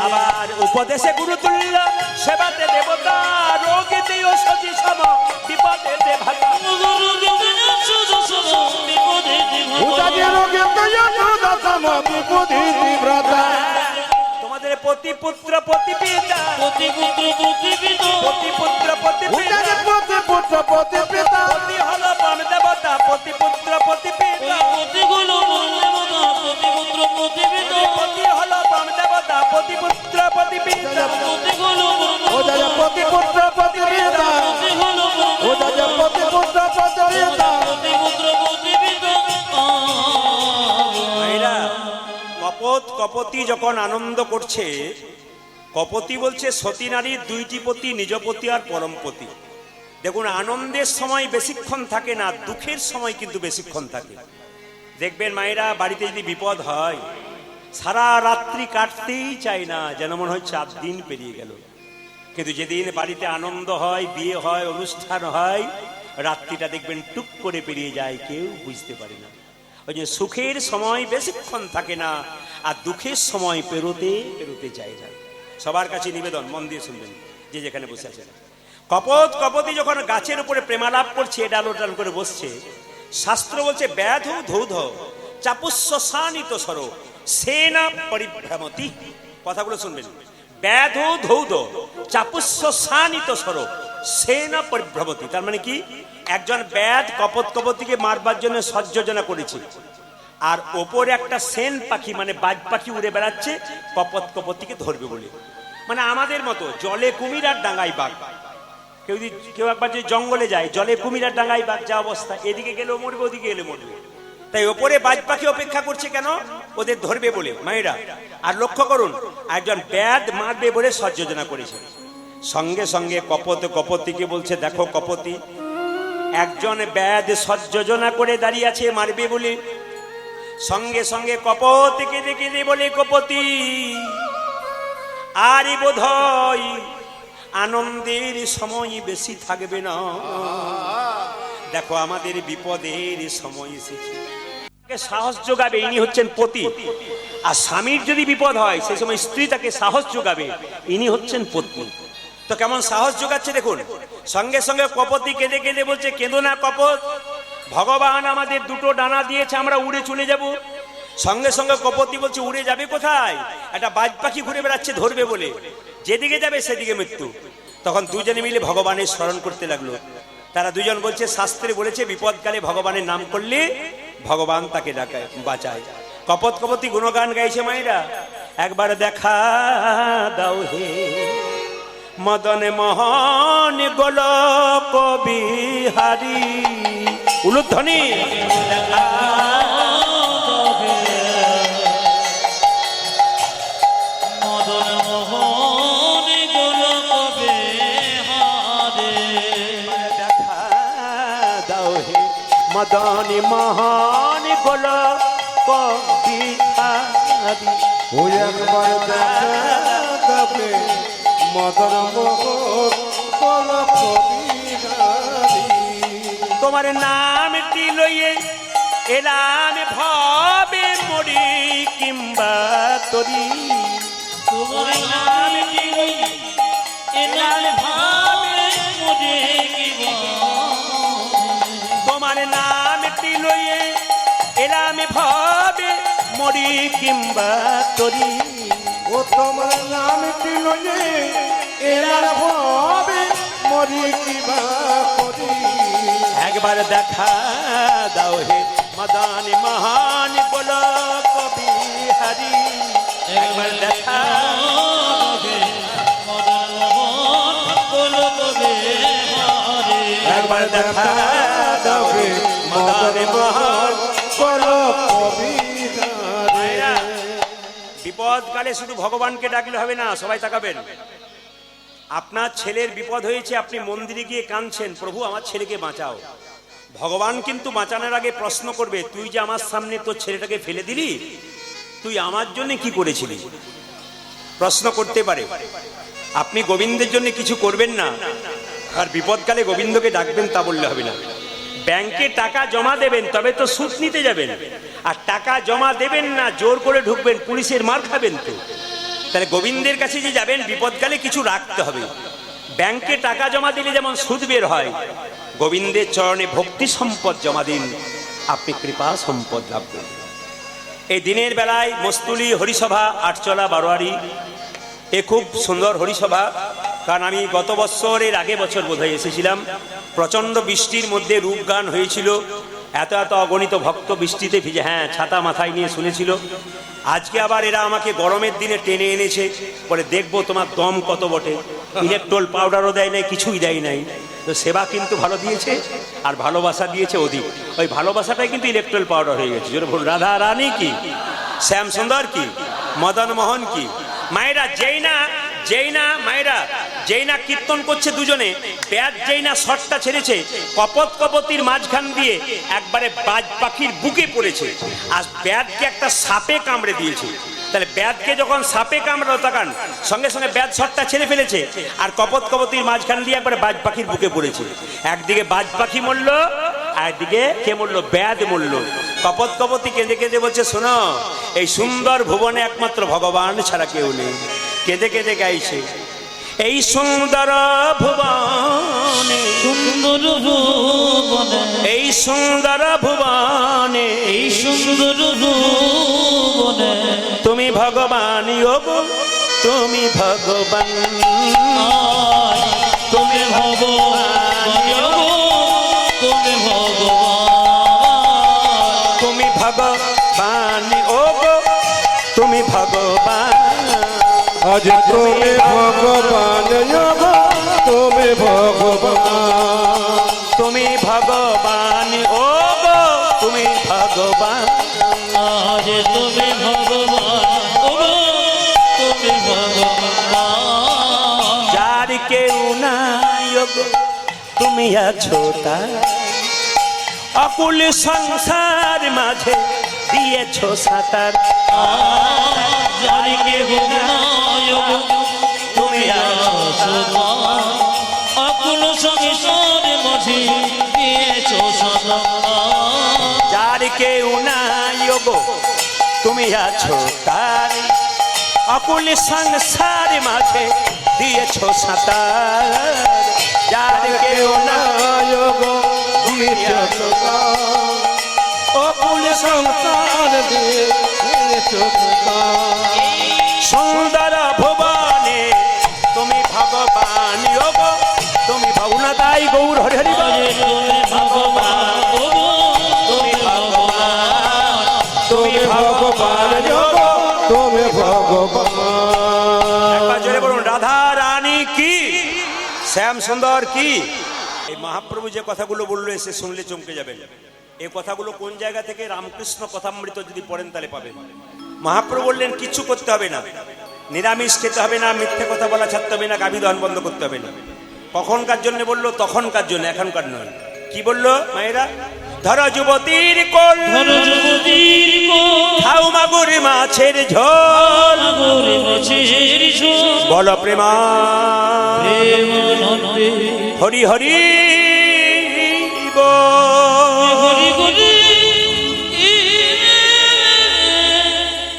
আবার উপদেশে গুরু তুল্য সেবাতে দেবতা, রোগীতে ঔষধি সম বিপদে দেবতা। তোমাদের পতি পুত্র পতি পিতা, পতি পুত্র পতি পিতা, পতি হলো পরম দেবতা, পতি পুত্র পতি পিতা, পতি হলো পরম দেবতা, পতি পুত্র পতি পিতা, পতি পুত্র পতি পিতা। কপত কপতি যখন আনন্দ করছে, কপতি বলছে সতী নারীর দুইটি পতি, নিজ পতি আর পরমপতি। দেখুন আনন্দের সময় বেশিক্ষণ থাকে না, দুঃখের সময় কিন্তু বেশিক্ষণ থাকে। দেখবেন মায়েরা বাড়িতে যদি বিপদ হয় সারা রাত্রি কাটতেই চায় না, যেন মনে হয় 4 দিন পেরিয়ে গেল। কিন্তু যেদিন বাড়িতে আনন্দ হয়, বিয়ে হয়, অনুষ্ঠান হয়, রাত্রিটা দেখবেন টুক করে পেরিয়ে যায়, কেউ বুঝতে পারে না। ওই যে সুখের সময় বেশিক্ষণ থাকে না, আর দুঃখের সময় পেরোতে পেরোতে যায় না। সবার কাছে নিবেদন, মন দিয়ে শুনবেন যে যেখানে বসে আছেন, কপত কপতি যখন গাছের উপরে প্রেমালাপ করছে, ডাল টান করে বসছে, শাস্ত্র বলছে ব্যাধ ধৌধ চাপুস্য সানিত সর সেনা পরিভ্রমতি। কথাগুলো শুনবেন, ব্যাধ ধৌধ চাপুস্য সানিত সর সেনা পরিভ্রমতি। তার মানে কি, একজন ব্যাধ কপত কপতিকে মারবার জন্য সজ্জোজনা করেছে, আর ওপরে একটা সেন পাখি মানে বাজ পাখি উড়ে বেড়াচ্ছে কপত কপতিকে ধরবে বলে। মানে আমাদের মতো জলে কুমির আর ডাঙ্গাই বাঘ। কেউ একবার যদি জঙ্গলে যায়, জলে কুমির আর ডাঙ্গাই বাঘ যা অবস্থা, এদিকে গেলেও মরবে, ওদিকে গেলে মরবে। তাই ওপরে বাজ পাখি অপেক্ষা করছে কেন, ওদের ধরবে বলে মায়েরা। আর লক্ষ্য করুন, একজন ব্যাধ মারবে বলে সজ্জোজনা করেছে। সঙ্গে সঙ্গে কপত কপতিকে বলছে, দেখো কপতি, একজন ব্যাধ সজ্জোজনা করে দাঁড়িয়ে আছে মারবে বলে। সঙ্গে সঙ্গে কপতিকে দেখে বলে, কপতি আরে বোধহয় আনন্দের সময় বেশি থাকবে না, দেখো আমাদের বিপদের সময় এসেছে। সাহস যোগাবে, ইনি হচ্ছেন পতি। আর স্বামীর যদি বিপদ হয় সেই সময় স্ত্রী তাকে সাহস যোগাবে, ইনি হচ্ছেন পত্নী। তো কেমন সাহস যোগাচ্ছে দেখুন। সঙ্গে সঙ্গে কপতি কেঁদে কেঁদে বলছে, কেঁদো না কপত, ভগবান আমাদের দুটো ডানা দিয়েছে, আমরা উড়ে চলে যাব। সঙ্গে সঙ্গে কপতি বলছে, উড়ে যাবে কোথায়, একটা বাজ পাখি ঘুরে বেড়াচ্ছে ধরবে বলে, যেদিকে যাবে সেদিকে মৃত্যু। তখন দুজনে মিলে ভগবানের স্মরণ করতে লাগলো। তারা দুজন বলছে, শাস্ত্রে বলেছে বিপদকালে ভগবানের নাম করলে ভগবান তাকে ডাকায়, বাঁচায়। কপত কপতি গুণগান গাইছে মায়েরা। একবার দেখা দাও হে মদন মোহন গোলক বিহারী, উলুধ্বনি। মদন মোহন গোলক বিহারী, দেখা দাও হে মদন মোহন গোলক বিহারী। ওই একবার দেখা যাবে মদন মোহন গোলক বিহারী। তোমার নামটি লইয়ে এলাম ভবে মরি কিংবা তরি, তোমার নামটি এলাল ভাবে মুঝে কি তোমার নামটি লইয়ে এলাম ভবে মরি কিংবা তরি। ও তোমার নামটি লইয়ে এলার ভাবে মরি কিবা করি। একবার দেখা দাও হে মদন মহান গোলক বিহারী, একবার দেখা মদন মোহন গোলক বিহারী, একবার দেখা দাও হে মদন মহান। গোলক বিহারী। বিপদকালে শুধু ভগবানকে ডাকলে হবে না, সবাই তাকাবেন। আপনার ছেলের বিপদ হয়েছে, আপনি মন্দিরে গিয়ে কাঁদছেন, প্রভু আমার ছেলেকে বাঁচাও। ভগবান কিন্তু বাঁচানোর আগে প্রশ্ন করবে, তুই যে আমার সামনে তোর ছেলেটাকে ফেলে দিলি, তুই আমার জন্য কি করেছিলি, প্রশ্ন করতে পারে। আপনি গোবিন্দের জন্য কিছু করবেন না, আর বিপদকালে গোবিন্দকে ডাকবেন তা বললে হবে না। ব্যাংকে টাকা জমা দেবেন তবে তো সুদ নিতে যাবেন, আর টাকা জমা দেবেন না জোর করে ঢুকবেন, পুলিশের মার খাবেন তো। তাহলে গোবিন্দের কাছে যে যাবেন বিপদকালে কিছু রাখতে হবে। ব্যাংকে টাকা জমা দিলে যেমন সুদ বের হয়, গোবিন্দের চরণে ভক্তি সম্পদ জমা দিন, আপনি কৃপা সম্পদ লাভ করবেন। এই দিনের বেলায় মস্তুলি হরিসভা আটচলা বারোয়ারি, এ খুব সুন্দর হরিসভা। কারণ আমি গত বছরের আগে বছর বোধহয় এসেছিলাম, প্রচণ্ড বৃষ্টির মধ্যে রূপগান হয়েছিল, এত এত অগণিত ভক্ত বৃষ্টিতে ভিজে, হ্যাঁ ছাতা মাথায় নিয়ে শুনেছিল। আজকে আবার এরা আমাকে গরমের দিনে টেনে এনেছে, বলে দেখবো তোমার দম কত বটে। ইলেকট্রল পাউডারও দেয় নাই, কিছুই দেয় নাই, তো সেবা কিন্তু ভালো দিয়েছে, আর ভালোবাসা দিয়েছে অধিক। ওই ভালোবাসাটাই কিন্তু ইলেকট্রল পাউডার হয়ে গেছে। জোরে বলুন, রাধা রানী কি, শ্যাম সুন্দর কি, মদন মোহন কি। মায়েরা যেই না কীর্তন করছে দুজনে, ব্যাদ যেই না শটটা ছেড়েছে, কপত কপতির মাঝখান দিয়ে একবারে বাজ পাখির বুকে পড়েছে, আর ব্যাদকে একটা সাপে কামড়ে দিয়েছে। তাহলে ব্যাদকে যখন সাপে কামড়ালো, তাকান সঙ্গে সঙ্গে ব্যাদ শটটা ছেড়ে ফেলেছে, আর কপত কপতির মাঝখান দিয়ে একবারে বাজ পাখির বুকে পড়েছে। একদিকে বাজ পাখি মরল, একদিকে কে মরলো, ব্যাদ মরল। কপত কপতি কেঁদে কেঁদে বলছে, শোনো, এই সুন্দর ভুবনে একমাত্র ভগবান ছাড়া কেউ নেই। কেঁদে কেঁদে গাইছে, এই সুন্দর ভুবনে, সুন্দর ভুবনে, এই সুন্দর ভুবনে, এই সুন্দর ভুবনে তুমি ভগবান গো, তুমি ভগবান, আয় তুমি ভগবান, তুমি ভগবান, তুমি ভগবান ও গো, তুমি ভগবান, আজ তুমি ভগবান গো, তুমি ভগবান, তুমি ভগবান ও গো, তুমি ভগবান, আজ তুমি ভগবান, ও গো, তুমি ভগবান, যার কেউ নাই গো তুমি আছো তার, অকুল সংসার মাঝে দিয়েছো সাঁতার, যার কেহ নাই গো তুমি আছো তার, অকুল সংসার মাঝে দিয়েছো সাঁতার, যার কেউ নাই গো তুমি আছো তার, অকুল সংসার মাঝে দিয়েছো সাঁতার, যার কেউ নাই গো তুমি আছো তার, অকুল সংসার দিয়ে সুন্দর ভুবনে তুমি ভগবান গো, তুমি ভগনা তাই গৌর হরি হরি বল। আজ তুমি ভগবান, ও গো, তুমি ভগবান, তুমি ভগবান গো, তুমি ভগবান। একবার জোরে বলুন রাধা রানী কি, শ্যাম সুন্দর কি। এই মহাপ্রভু যে কথাগুলো বললো এসে শুনলে চমকে যাবেন। এই কথাগুলো কোন জায়গা থেকে? রামকৃষ্ণ কথামৃত যদি পড়েন তাহলে পাবেন। মহাপ্রভু বললেন কিছু করতে হবে না, নিরামিষ খেতে হবে না, মিথ্যে কথা বলা ছাড়তে হবে না, গাভী দহন বন্ধ করতে হবে না। কখনকার জন্য বললো? তখনকার জন্য, এখনকার নয়। কি বললো মায়েরা? ধরো যুবতীর কোল, ধরো যুবতীর কোল, খাও মাগুর মাছের ঝোল, সাগরে মাছের ঝোল, বল প্রেমা প্রেমানন্দে হরি হরি বল। হরি হরি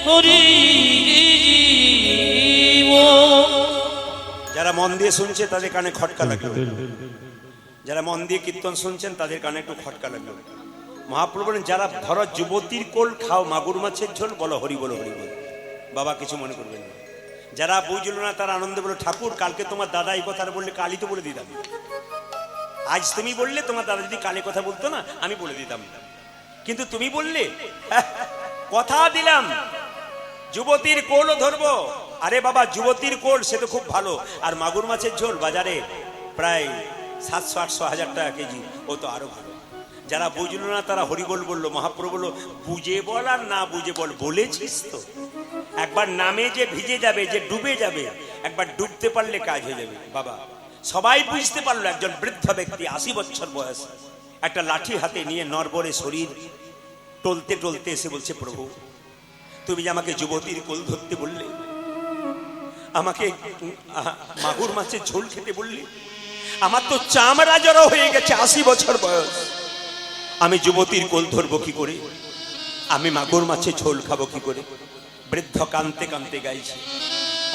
হরি বল। যারা মন দিয়ে শুনছে তাদের কানে খটকা লাগলো, যারা মন দিয়ে কীর্তন শুনছেন তাদের কানে একটু খটকা লাগলো। মহাপ্রভু বলেন যারা ধরো যুবতীর কোল, খাও মাগুর মাছের ঝোল, বলো হরি বলো হরি বল। বাবা কিছু মনে করবেন না। যারা বুঝলো না তারা আনন্দে বলো ঠাকুর কালকে তোমার দাদা এই কথাটা বললে কালই তো বলে দিতাম, আজ তুমি বললে তোমার দাদা যদি কালে কথা বলতো না আমি বলে দিতাম, কিন্তু তুমি বললে কথা দিলাম যুবতীর কোলও ধরবো। আরে বাবা যুবতীর কোল সে তো খুব ভালো, আর মাগুর মাছের ঝোল বাজারে প্রায় 700-800-1000 টাকা কেজি, ও তো আরো ভালো। যারা বুঝলো না তারা হরিবোল বললো। মহাপ্রভু বললো বুঝে বল আর না বুঝে বল, বলেছিস তো। একবার নামে যে ভিজে যাবে, যে ডুবে যাবে, একবার ডুবতে পারলে কাজ হয়ে যাবে। বাবা সবাই বুঝতে পারলো একজন বৃদ্ধ ব্যক্তি 80 বছর বয়স, একটা লাঠি হাতে নিয়ে নরবরে শরীর টলতে টলতে এসে বলছে প্রভু তুমি যে আমাকে যুবতীর কোল ধরতে বললে, আমাকে মাগুর মাছের ঝোল খেতে বললে, আমার তো চামড়া জড়ো হয়ে গেছে, 80 বছর বয়স, আমি যুবতীর কোল ধরবো কি করে, আমি মাগুর মাছের ঝোল খাবো কি করে। বৃদ্ধ কাঁদতে কাঁদতে গাইছে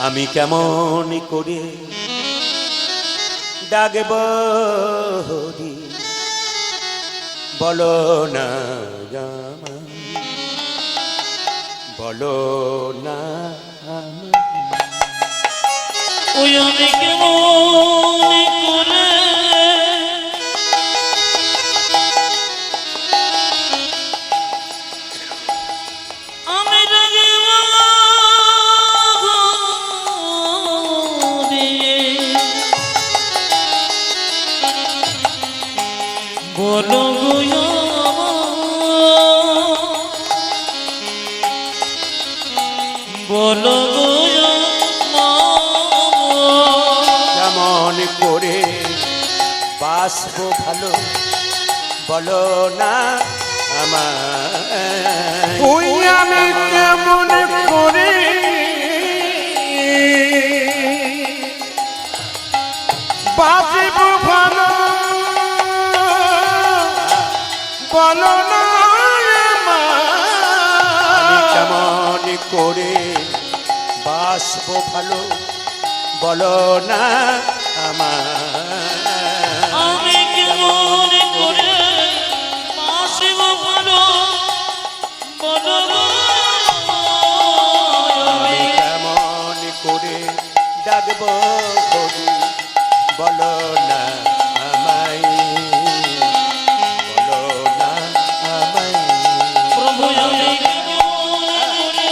আমি কেমন করে ডাকব হরি, বলো না বলো না। ওই আমি কেমন করে আমি বলো বলো কেমন করে বাসবো ভালো, বলো না আমার। ওই আমি কেমন করে বাঁচিব ভালো, বলো না আমি কেমন করে বাসবো ভালো, বলো না আমার। আমি কেমন করে বাসব ভালো বলো গো। আমি কেমন করে ডাকবো হরি বলো না আমায়, বলো না আমায়। প্রভু আমি কেমন করে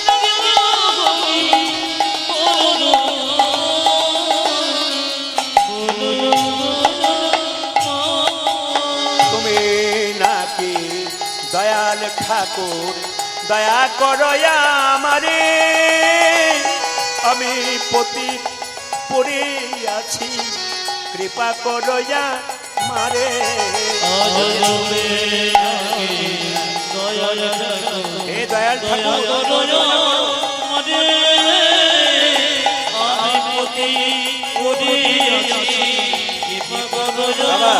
ডাকব হরি বলো তুমি নাকি দয়াল ঠাকুর, দয়া করো আমারে, আমি পতি পড়ে আছি, কৃপা করো মারে। আজ তুমি দয়াল ঠাকুর, হে দয়াল ঠাকুর, বাবা,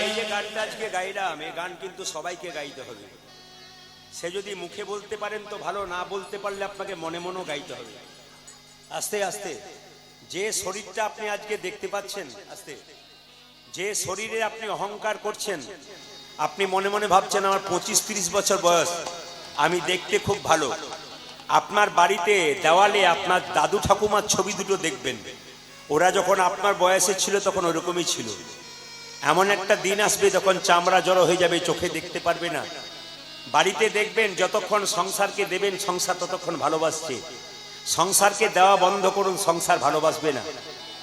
এই যে গানটা আজকে গাইলাম, এই গান কিন্তু সবাইকে গাইতে হবে। সে যদি মুখে বলতে পারেন তো ভালো, না বলতে পারলে আপনাকে মনে মনেও গাইতে হবে। আস্তে আস্তে যে শরীরটা আপনি আজকে দেখতে পাচ্ছেন, আস্তে যে শরীরে আপনি অহংকার করছেন, আপনি মনে মনে ভাবছেন আমার 25-30 বছর বয়স, আমি দেখতে খুব ভালো। আপনার বাড়িতে দেওয়ালে আপনার দাদু ঠাকুমার ছবি দুটো দেখবেন, ওরা যখন আপনার বয়সে ছিল তখন ওরকমই ছিল। এমন একটা দিন আসবে যখন চামড়া জড়ো হয়ে যাবে, চোখে দেখতে পারবে না। বাড়িতে দেখবেন যতক্ষণ সংসারকে দেবেন সংসার ততক্ষণ ভালোবাসছে, সংসারকে দেওয়া বন্ধ করুন, সংসার ভালোবাসবে না।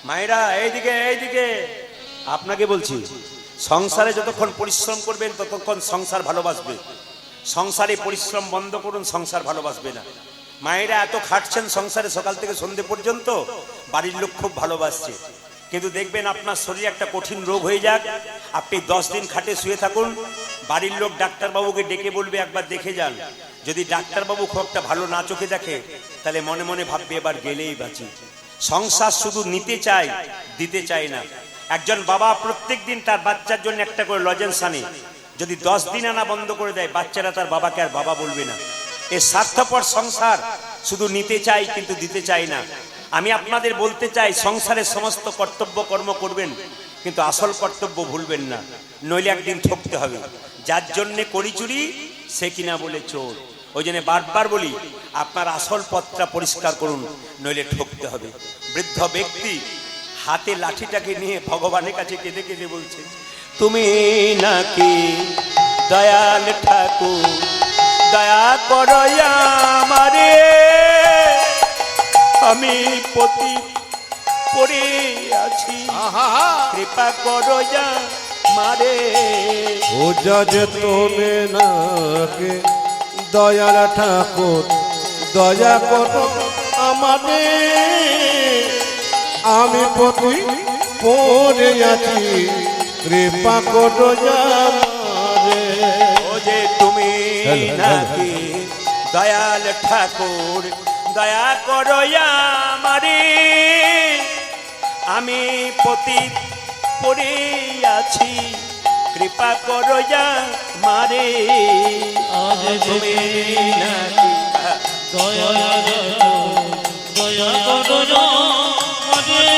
মায়েরা এইদিকে এইদিকে, আপনাকে বলছি, সংসারে যতক্ষণ পরিশ্রম করবেন ততক্ষণ সংসার ভালোবাসবে, সংসারে পরিশ্রম বন্ধ করুন, সংসার ভালোবাসবে না। মায়েরা এত খাটছেন সংসারে সকাল থেকে সন্ধে পর্যন্ত, বাড়ির লোক খুব ভালোবাসছে, কিন্তু দেখবেন আপনার শরীরে একটা কঠিন রোগ হয়ে যাক, আপনি 10 দিন খাটে শুয়ে থাকুন, বাড়ির লোক ডাক্তারবাবুকে ডেকে বলবে একবার দেখে যান। যদি ডাক্তারবাবু খুব একটা ভালো না চোখে দেখে, তাহলে মনে মনে ভাববে এবার গেলেই বাঁচি। সংসার শুধু নিতে চায়, দিতে চায় না। একজন বাবা প্রত্যেক দিন তার বাচ্চার জন্য একটা করে লজেন্স আনে, যদি 10 দিন আনা বন্ধ করে দেয়, বাচ্চারা তার বাবাকে আর বাবা বলবে না। এই স্বার্থপর সংসার শুধু নিতে চাই কিন্তু দিতে চাই না। আমি আপনাদের বলতে চাই, সংসারের সমস্ত কর্তব্য কর্ম করবেন, কিন্তু আসল কর্তব্য ভুলবেন না, নইলে একদিন ঠকতে হবে। যার জন্যে করি চুরি সে কিনা বলে চোর। ওই জন্য বারবার বলি, আপনার আসল পথটা পরিষ্কার করুন, নইলে ঠকতে হবে। বৃদ্ধ ব্যক্তি হাতে লাঠিটাকে নিয়ে ভগবানের কাছে কেঁদে কেঁদে বলছে, তুমি নাকি দয়াল ঠাকুর, দয়া করো আমারে, আমি পতি পড়ে আছি, কৃপা করো মারে। ও জজ তুমি নাকি দয়াল ঠাকুর, দয়া করো আমাদের, আমি পতি পড়ে আছি, কৃপা করো আমারে। ও যে তুমি নাকি দয়াল ঠাকুর, দয়া করো আমারে, আমি পতি পড়ে আছি, কৃপা করো মারে। আজ তুমি নাকি দয়া করো আমারে,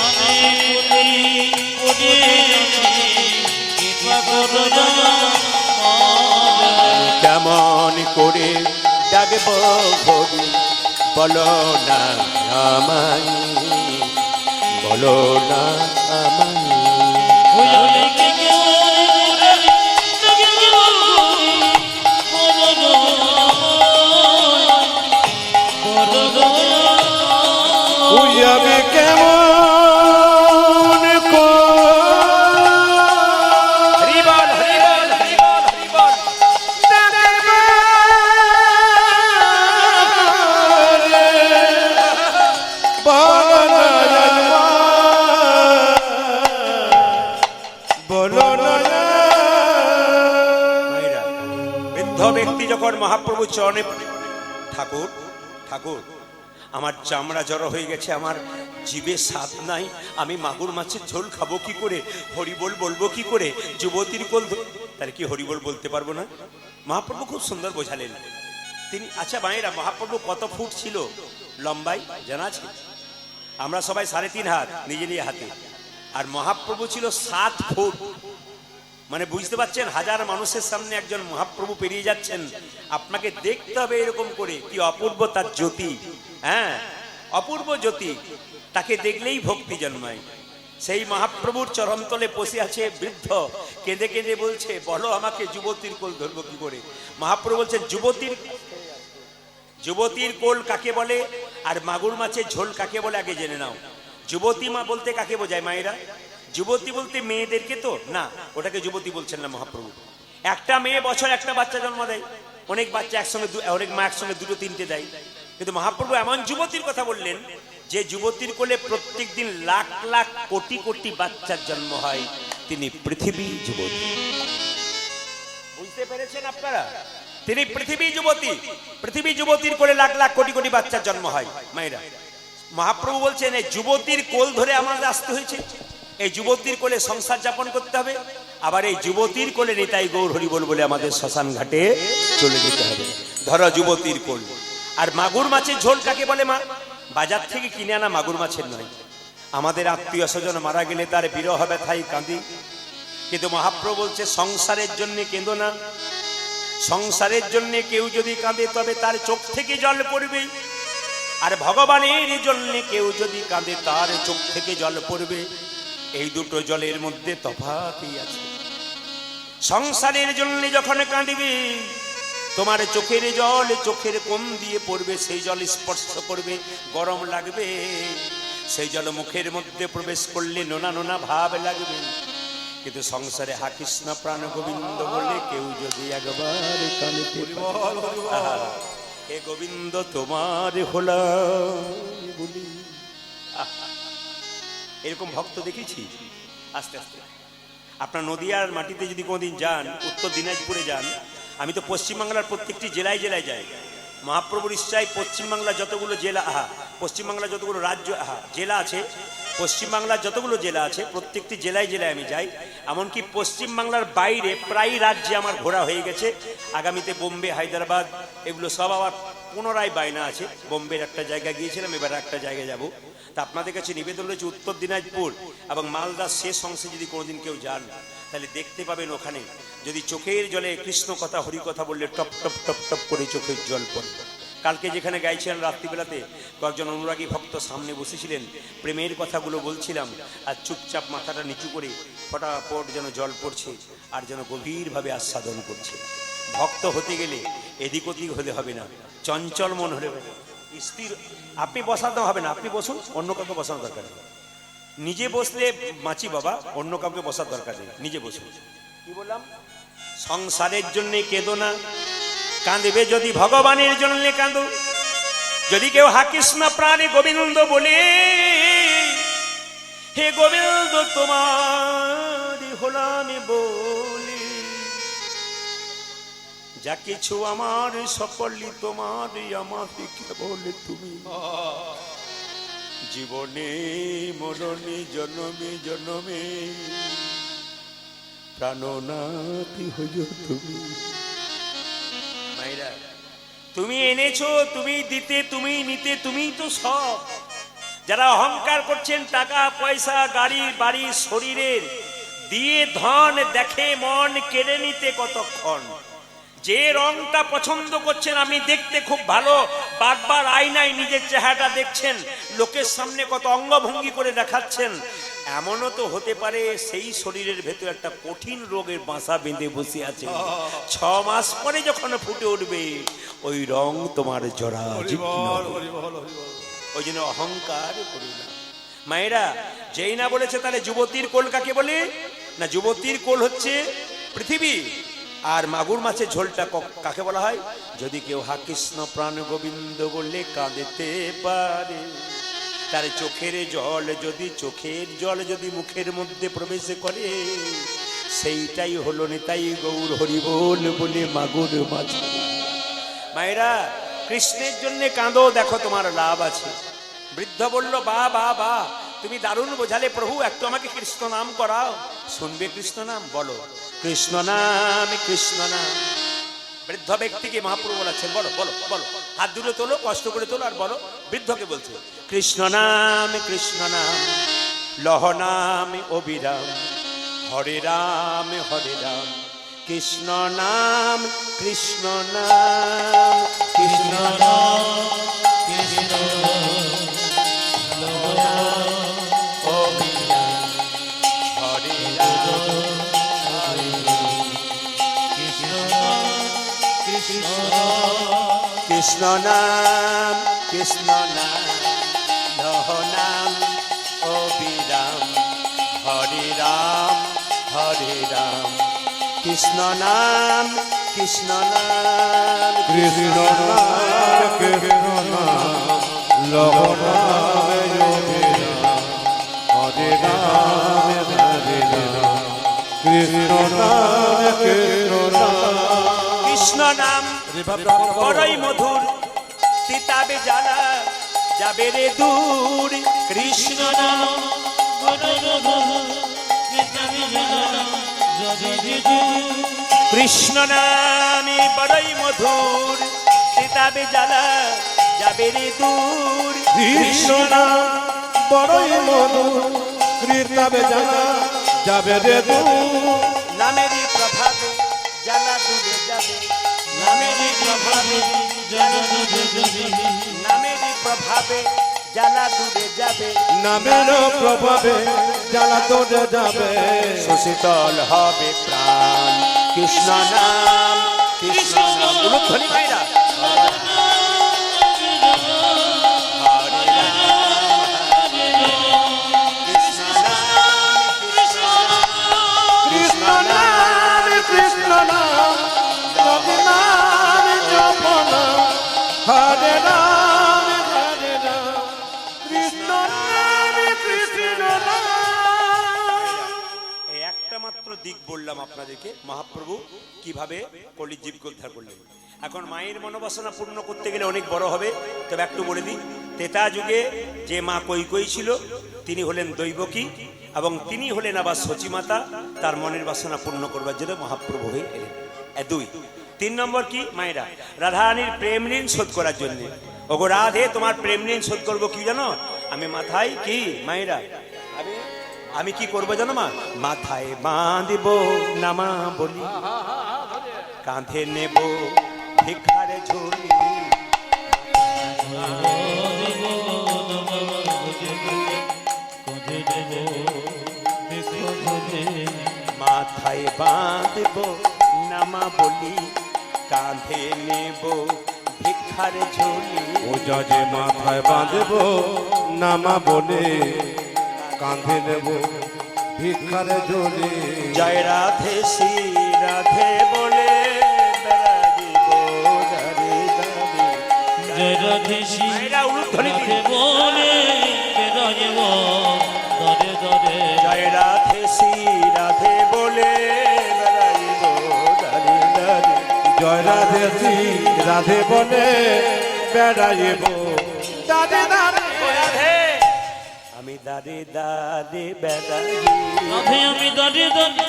আমি পড়ে আছি, কৃপা করো আমারে। কেমন করে ডাকবো হরি বলো না আমায়, বলো না আমায়। আমি কেমন হরি বল হরি বল হরি বল হরি বল। বলো না। মায়েরা, বৃদ্ধ ব্যক্তি যখন মহাপ্রভু চরণে, ঠাকুর ঠাকুর আমার চামড়া জড়ো হয়ে গেছে, আমার জিভে স্বাদ নাই, আমি মাগুর মাছের ঝোল খাবো কি করে, হরিবোল বলবো কি করে, যুবতীর কোল তাহলে কি হরিবোল বলতে পারবো না? মহাপ্রভু খুব সুন্দর বোঝালেন, তিনি, আচ্ছা মায়েরা, মহাপ্রভু কত ফুট ছিল লম্বাই জানা আছে? আমরা সবাই 3.5 হাত নিজে নিয়ে হাতে, আর মহাপ্রভু ছিল 7 ফুট। মানে বুঝতে পারছেন, হাজার মানুষের সামনে একজন মহাপ্রভু পেরিয়ে যাচ্ছেন, আপনাকে দেখতে হবে এরকম করে, কি অপূর্ব তার জ্যোতি। হ্যাঁ, অপূর্ব জ্যোতি, তাকে দেখলেই ভক্তি জন্মায়। সেই মহাপ্রভুর চরণতলে বসে আছে বৃদ্ধ, কেঁদে কেঁদে বলছে, বলো আমাকে যুবতীর কোল ধরবো কি করে। মহাপ্রভু বলছেন, যুবতীর কোল কাকে বলে আর মাগুর মাছের ঝোল কাকে বলে আগে জেনে নাও। যুবতী মা বলতে কাকে বোঝায় মায়েরা? যুবতী বলতে মেয়েদেরকে তো না, ওটাকে যুবতী বলছেন না মহাপ্রভু। একটা মেয়ে বছর একটা বাচ্চা জন্ম দেয়, অনেক বাচ্চা একসঙ্গে, অনেক মা একসঙ্গে 2-3টে দেয়, কিন্তু মহাপ্রভু এমন যুবতীর কথা বললেন যে যুবতীর কোলে প্রত্যেক দিন লাখ লাখ কোটি কোটি বাচ্চার জন্ম হয়। তিনি পৃথিবী যুবতী। বুঝতে পেরেছেন আপনারা? তিনি পৃথিবী যুবতী। পৃথিবী যুবতীর কোলে লাখ লাখ কোটি কোটি বাচ্চার জন্ম হয় মায়েরা। মহাপ্রভু বলছেন, এই যুবতীর কোল ধরে আমাদের আসতে হয়েছে, এই যুবতীর কোলে সংসার যাপন করতে হবে, আবার এই যুবতীর কোলে নিতাই গৌর হরি বল বলে আমাদের শ্মশান ঘাটে চলে যেতে হবে। ধরো যুবতীর কোল। আর মাগুর মাছের ঝোল কাকে বলে মা? বাজার থেকে কিনে আনা মাগুর মাছের নয়। আমাদের আত্মীয় স্বজন মারা গেলে তার বিরহ ব্যথায় কাঁদি, কিন্তু মহাপ্রভু বলছে, সংসারের জন্য কেঁদো না। সংসারের জন্য কেউ যদি কাঁদে তবে তার চোখ থেকে জল পড়বে, আর ভগবানের জন্য কেউ যদি কাঁদে তার চোখ থেকে জল পড়বে। এই দুটো জলের মধ্যে তফাৎই আছে। সংসারের জন্য যখন কাঁদিবে, তোমার চোখের জল চোখের কোণ দিয়ে পড়বে, সেই জল স্পর্শ করবে, গরম লাগবে। সেই জল মুখের মধ্যে প্রবেশ করলে নোনা নোনা ভাব লাগবে। কিন্তু সংসারে হা কৃষ্ণ প্রাণ গোবিন্দ বলে কেউ যদি একবার কাঁদিতে পারে, হে গোবিন্দ তোমার হলাম বলি। এরকম ভক্ত দেখেছি। আস্তে আস্তে আপনার নদিয়ার মাটিতে যদি কোনোদিন যান, উত্তর দিনাজপুরে যান, আমি তো পশ্চিমবাংলার প্রত্যেকটি জেলায় জেলায় যাই। মহাপ্রভুর ইচ্ছায় পশ্চিমবাংলার যতগুলো জেলা, পশ্চিমবাংলার যতগুলো রাজ্য জেলা আছে, পশ্চিমবাংলার যতগুলো জেলা আছে প্রত্যেকটি জেলায় জেলায় আমি যাই। এমনকি পশ্চিমবাংলার বাইরে প্রায় রাজ্যে আমার ঘোরা হয়ে গেছে। আগামীতে বোম্বে, হায়দ্রাবাদ এগুলো সব আবার পুনরায় বায়না আছে। বোম্বের একটা জায়গায় গিয়েছিলাম, এবার একটা জায়গায় যাব। তা আপনাদের কাছে নিবেদন রয়েছে, উত্তর দিনাজপুর এবং মালদার শেষ অংশে যদি কোনোদিন কেউ যান, তাহলে দেখতে পাবেন ওখানে যদি চোখের জলে কৃষ্ণ কথা হরি কথা বললে টপ টপ টপ টপ করে চোখের জল পড়বে। কালকে যেখানে গাইছিলেন রাত্রিবেলাতে, কয়েকজন অনুরাগী ভক্ত সামনে বসেছিলেন, প্রেমের কথাগুলো বলছিলাম, আর চুপচাপ মাথাটা নিচু করে ফটাফট যেন জল পড়ছে, আর যেন গভীরভাবে আস্বাদন করছে। ভক্ত হতে গেলে এদিক ওদিক হলে হবে না, চঞ্চল মন হলে হবে না, স্থির। আপনি বসাতে হবে না, আপনি বসুন, অন্য কাউকে বসানো দরকার নেই। নিজে বসলে মাছি বাবা, অন্য কাউকে বসার দরকার নেই, নিজে বসুন। কি বললাম? সংসারের জন্য কেঁদো না, কাঁদবে যদি ভগবানের জন্য কাঁদো। যদি কেউ হা কৃষ্ণ প্রাণে গোবিন্দ বলে, হে গোবিন্দ তোমার হলাম বলি। যা কিছু আমার সকলই তোমার, আমার কেবল তুমি। জীবনে মরণে জন্মে জন্মে প্রাণনাথী হইল তুমি। মায়েরা, তুমি এনেছো, তুমি দিতে, তুমি নিতে, তুমি তো সব। যারা অহংকার করছেন টাকা পয়সা গাড়ি বাড়ি শরীরের দিয়ে, ধন দেখে মন কেড়ে নিতে কতক্ষণ। যে রংটা পছন্দ করছেন, আপনি দেখতে খুব ভালো, বারবার আয়নায় নিজের চেহারাটা দেখছেন, লোকের সামনে কত অঙ্গভঙ্গি করে দেখাচ্ছেন, এমনও তো হতে পারে সেই শরীরের ভেতর একটা কঠিন রোগের বাসা বেঁধে বসে আছে। 6 মাস পরে যখন ফুটে উঠবে ওই রং তোমার জরা জীর্ণ। ওই জন্য অহংকার করো না মায়েরা। যেই না বলেছে তাহলে যুবতীর কোল কাকে বলে? না, যুবতীর কোল হচ্ছে পৃথিবী। আর মাগুর মাছের ঝোলটা কাকে বলা হয়? যদি কেউ হা কৃষ্ণ প্রাণ গোবিন্দ বলে কাঁদতে পারে, তার চোখের জল যদি মুখের মধ্যে প্রবেশ করে, সেইটাই হলো নিতাই গৌর হরি বল বলে মাগুর মাছ। মায়েরা, কৃষ্ণের জন্য কাঁদো, দেখো তোমার লাভ আছে। বৃদ্ধ বলল, বা বা বা, তুমি দারুণ বোঝালে প্রভু, একটু আমাকে কৃষ্ণ নাম করাও। শুনবে কৃষ্ণ নাম? বলো কৃষ্ণ নাম, কৃষ্ণ নাম। বৃদ্ধ ব্যক্তিকে মহাপ্রভু বলাচ্ছেন, বলো বলো বলো, হাত দুটো তোলো, কষ্ট করে তোলো আর বলো। বৃদ্ধকে বলছে, কৃষ্ণ নাম লহ নাম অবিরাম, হরে রাম কৃষ্ণ নাম কৃষ্ণ কৃষ্ণ নাম কৃষ্ণ হরে রাম কৃষ্ণ নাম লহ নাম অবিরাম, হরে রাম কৃষ্ণ নাম কৃষ্ণ নাম লহ নাম অবিরাম, হরে রাম কৃষ্ণ নাম কৃষ্ণ নাম বড়ই মধুর, তিতাবে জ্বালা যাবে রে দূর। কৃষ্ণ নাম কৃষ্ণ নামে বড়ই মধুর, তিতাবে জ্বালা যাবে রে দূর। কৃষ্ণ নাম বড়ই মধুর, কৃষ্ণাবে জানা যাবে রে দূর। নামেরই প্রভাবে জ্বালা ডুবে যাবে, নামেরই প্রভাবে নামেরই প্রভাবে জ্বালা ডুবে যাবে, নামের প্রভাবে জ্বালা তোড়ে যাবে। সুশীতল হবে প্রাণ। কৃষ্ণ নাম উলুধ্বনি মাইরা, হরে রাম কৃষ্ণ নাম কৃষ্ণ নাম রবি নাম জপনা, হরে রাম কৃষ্ণ নাম। এই একটা মাত্র দিক বললাম আপনাদেরকে, মহাপ্রভু কিভাবে কলিজীবকে উদ্ধার করলেন। এখন মায়ের মনোবাসনা পূর্ণ করতে গেলে অনেক বড় হবে, তবে একটু বলে দিই, ত্রেতা যুগে যে মা কৈকেয়ী ছিল তিনি হলেন দৈবকী, এবং তিনি হলেন আবার সচিমাতা। তার মনের বাসনা পূর্ণ করবার জন্য মহাপ্রভু হয়ে এলেন। দুই, তিন নম্বর কি মায়েরা, রাধারানীর প্রেম ঋণ শোধ করার জন্য। ওগো রাধে, তোমার প্রেম ঋণ শোধ করবো কি জানো? আমি মাথায় কি মায়েরা, আমি কি করবো জানো মা? মাথায় বাঁধব নামা বলি, কাঁধে নেব ভিখার ঝুলি, মাথায় বাঁধব নামা বলি, কাঁধে নেব ভিখার ঝুলি। ও যে মাথায় বাঁধব নামা বলে, কাঁধে নেব ভিক্ষার ঝুলি। জয় রাধে শ্রী রাধে বলে বেড়াইব দারে দারে, জয় রাধে শ্রী মায়েরা উলুধ্বনি দিন। রাধে বলে বেড়াইব দরে দরে, জয় রাধে শ্রী রাধে বলে বেড়াইব দারে দারে, জয় রাধে শ্রী রাধে বলে বেড়াইব দারে দারে। ও রাধে, আমি দারে দারে বেড়াই, রাধে আমি দরে দরে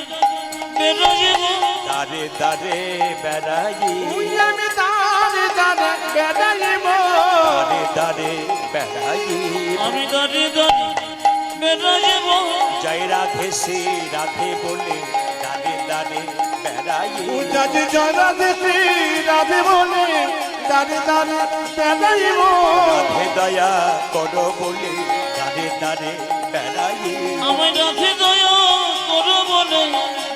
বেড়াইব, দারে দারে বেড়াই, আমি দারে দারে বেড়াইব, দারে দারে বেড়াই। আমি দরে দরে বেড়াইব, জয় রাধে শ্রী রাধে বলে দারে দারে বেড়াই, জয় রাধে শ্রী রাধে বলে দারে দারে বেড়াইব। রাধে দয়া করো বলে দারে দারে বেড়াই, আমি রাধে দয়া করো বলে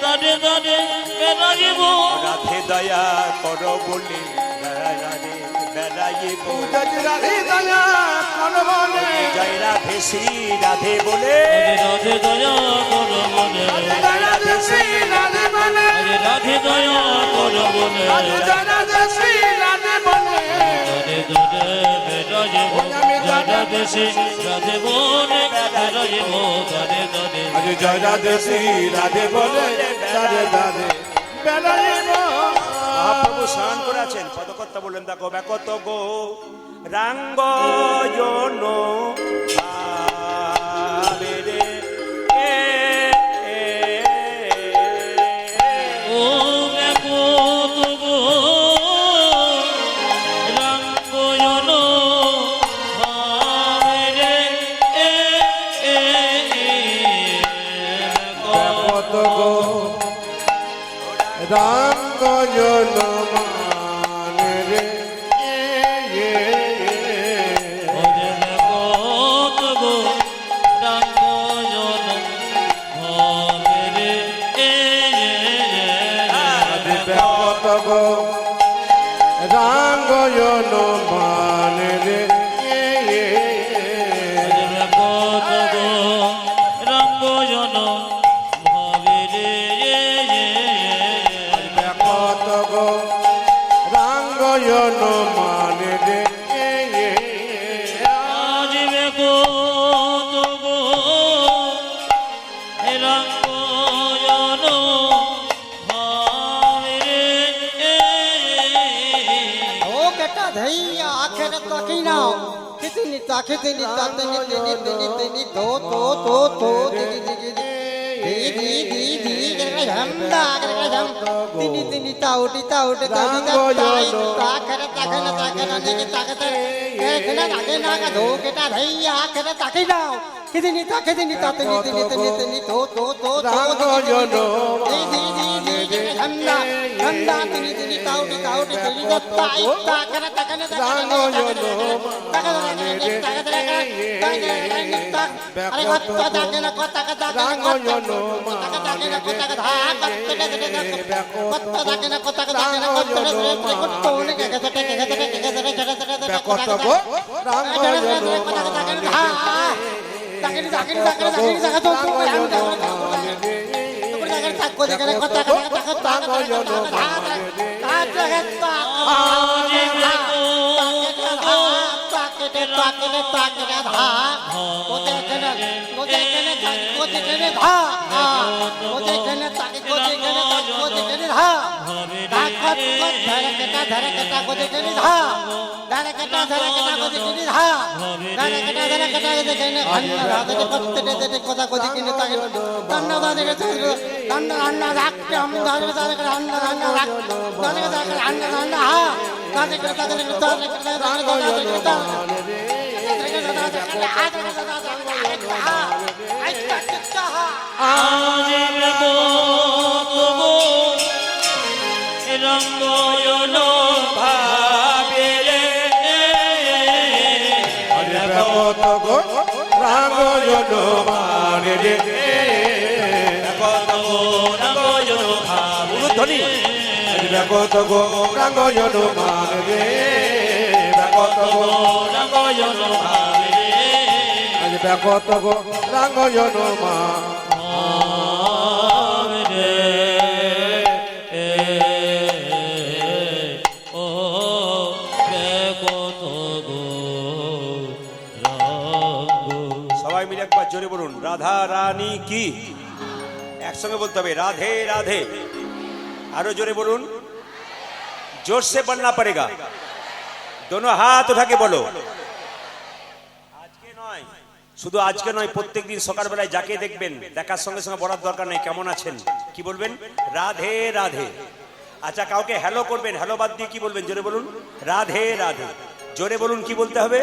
দরে দরে বেড়াইব, রাধে দয়া করো বলে দারে বেড়াইব। রাধে দয়া করো বলে, জয় রাধে শ্রী রাধে বলে, রাধে দয়া করো বলে, জয় রাধে শ্রী রাধে বলে, রাধে দয়া করো বলে, জয় রাধে শ্রী রাধে বলে, দরে দরে বেড়াইব, জয় রাধে শ্রী রাধে বলে বেড়াইব দরে দরে, জয় রাধে শ্রী রাধে বলে দারে দারে বেড়াইব। মহাপ্রভু স্নান করে আছেন, পদকর্তা বললেন দেখো ব্যাকত গো রাঙ্গয়ন ভাবে রে, ও ব্যাকুল গো তাকেই নাও খেতে নি তা খেতে নি তা তেনি তেনি তেনি তেনি তো তো তো তো দিদি দিদি দিদি দিদি দিদি ঝামদা ঝাম তিনি তিনি তা উঠি তা উঠে তা তাই তা করে তাকে না দিদি তাকে খেলা তাকে না কা ধো কেটা ধইয়া খেলা তাকেই নাও খেতে নি তা তেনি তেনি তেনি তেনি তো তো তো তো দিদি দিদি দিদি ঝামদা ঝামদা তিনি তিনি তা উঠি তেনি তাই তা করে তাকে না আরে কথা তাকে না কথা কথা রঙ্গয়ন ভাবে রে কত গো রাঙ্গয়ন মারে রে কত রঙ্গয়ন ভাবে ধ্বনি কত গো রাঙ্গয়ন মারে রে কত গো রঙ্গয়ন ভাবে রে কত গো রাঙ্গয়ন মা সবাই মিলে একবার জোরে বলুন রাধা রানী কি একসঙ্গে বলতে হবে রাধে রাধে আরো জোরে বলুন जोर से बनना पड़ेगा दोनों हाथ उठा के बोलो আজকে নয় শুধু আজকে নয় প্রত্যেক দিন সকালবেলায় যাকে দেখবেন দেখার সঙ্গে সঙ্গে বলার দরকার নেই কেমন আছেন কি বলবেন রাধে রাধে আচ্ছা কাউকে হ্যালো করবেন হ্যালো বাদ দিয়ে কি বলবেন জোরে বলুন রাধে রাধে জোরে বলুন কি বলতে হবে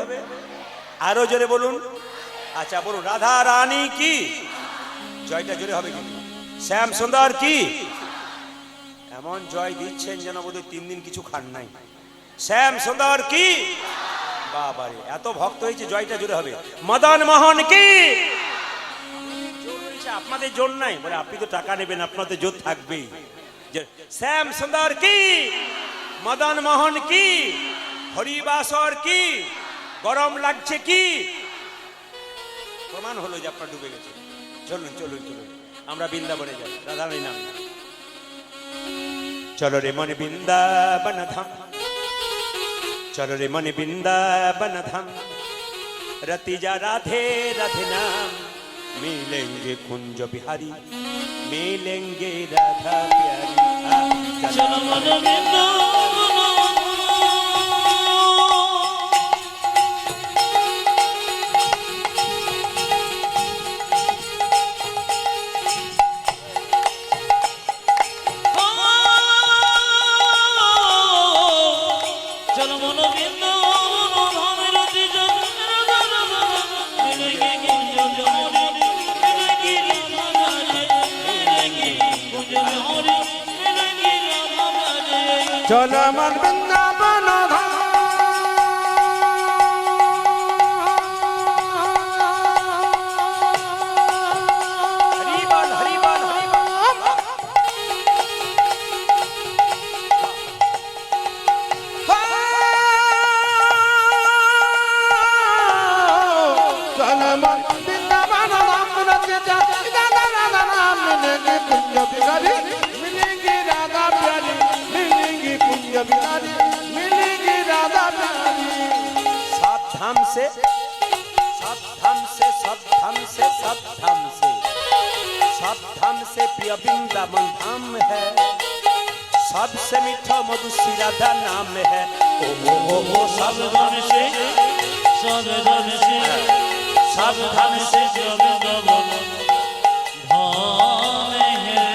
আরো জোরে বলুন আচ্ছা বলুন রাধা রানী কি জয়টা জোরে হবে কিন্তু শ্যাম সুন্দর কি এমন জয় দিচ্ছেন যেন বোধহয় 3 দিন কিছু খান নাই শ্যাম সুন্দর কি বাবারে এত ভক্ত হয়েছে জয়টা জোরে হবে মদন মোহন কি আপনাদের জোর নাই বলে আপনি তো টাকা নেবেন আপনাদের জোর থাকবেই শ্যাম সুন্দর কি মদন মোহন কি হরিবাসর কি গরম লাগছে কি প্রমাণ হলো যে আপনার ডুবে গেছে চলুন চলুন চলুন আমরা বৃন্দাবনে যাই রাধারানী নাম चलो रे मन वृंदावन धाम चलो रे मन वृंदावन धाम रतिजा राधे राधे नाम मिलेंगे कुंज बिहारी मिलेंगे राधा प्यारी चलो मन चलो मन वृंदावन धाम हरि बोल हरि बोल हरि बोल चलो मन वृंदावन धाम रतिजा राधा नाम मिलेंगे कुंज बिहारी मिलेंगे राधा प्यारी मिलेंगे कुंज बिहारी मिलेंगे राधा प्यारी सावधान से सावधान से सावधान से सावधान से सावधान से प्रिय वृंदावन धाम है सबसे मीठा मधुर श्री राधा नाम है सावधान से सावधान से सावधान से जो वृंदावन धाम है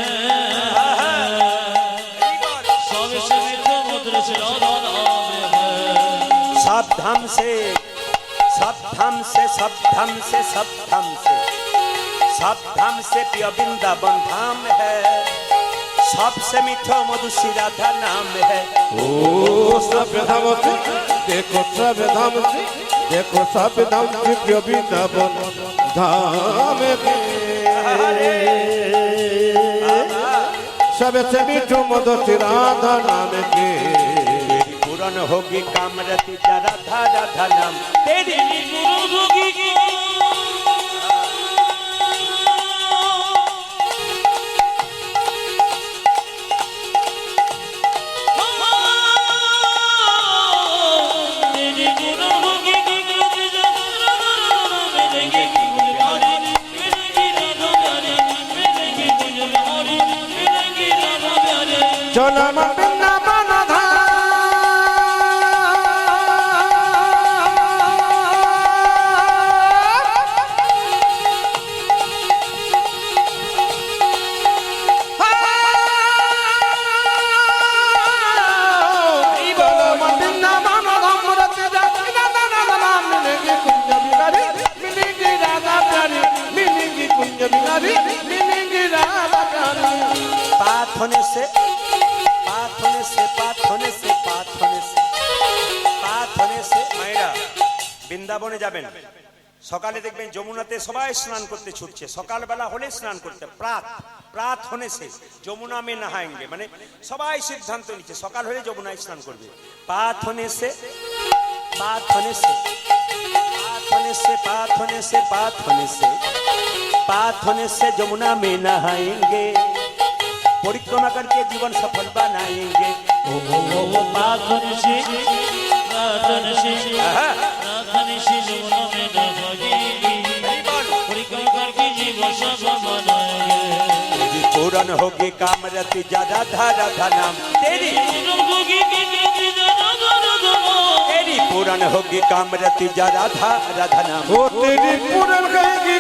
सबसे मीठा मधुर से राधा नाम है सावधान से सावधान से सावधान से सावधान से सावधान से प्रिय वृंदावन धाम है सबसे मीठा मधु श्री राधा नाम है ओ सब धाम से देखो सब धाम से देखो सब धाम से प्रिय वृंदावन धाम के सबसे मीठो मधु श्री राधा नाम के पूर्ण होगी कामरति राधा राधा नाम तेरी गुरु होगी चलो वृंदावन पाथ होने से पाथ होने से पाथ होने से पाथ होने से पाथ होने से মায়েরা বৃন্দাবনে যাবেন সকালে দেখবেন যমুনাতে সবাই স্নান করতে ছুটছে সকালবেলা হলে স্নান করতে প্রাত প্রাত होने से যমুনা में नहाएंगे মানে সবাই সিদ্ধান্ত নিচ্ছে সকাল হলে যমুনায় স্নান করবে পাথ होने से पाथ होने से पाथ होने से पाथ होने से पाथ होने से पाथ होने से यमुना में नहाएंगे परिक्रमा करके जीवन सफल बनाएंगे प्रार्थन से यमुना में नहाएंगे परिक्रमा करके जीवन सफल बनाएंगे पूर्ण होगी कामरति राधा राधा नाम तेरी तेरी पूर्ण होगी कामरति राधा राधा नाम ओ तेरी पूर्ण कहेगी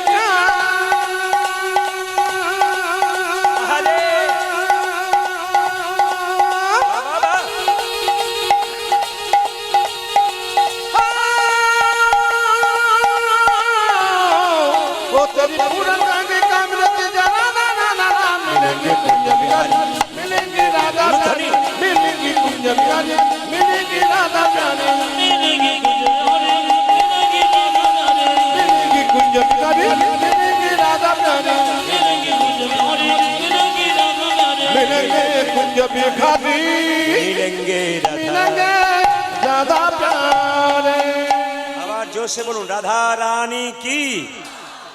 मिलेंगे राधा मिलेंगी कुंज बिहारी मिलेंगी राधा प्यारी मिलेंगी कुंज बिहारी मिलेंगी राधा प्यारी मिलेंगे कुंज बिहारी मिलेंगे मिलेंगे राधा प्यारे आवाज जोर से बोलूं राधा रानी की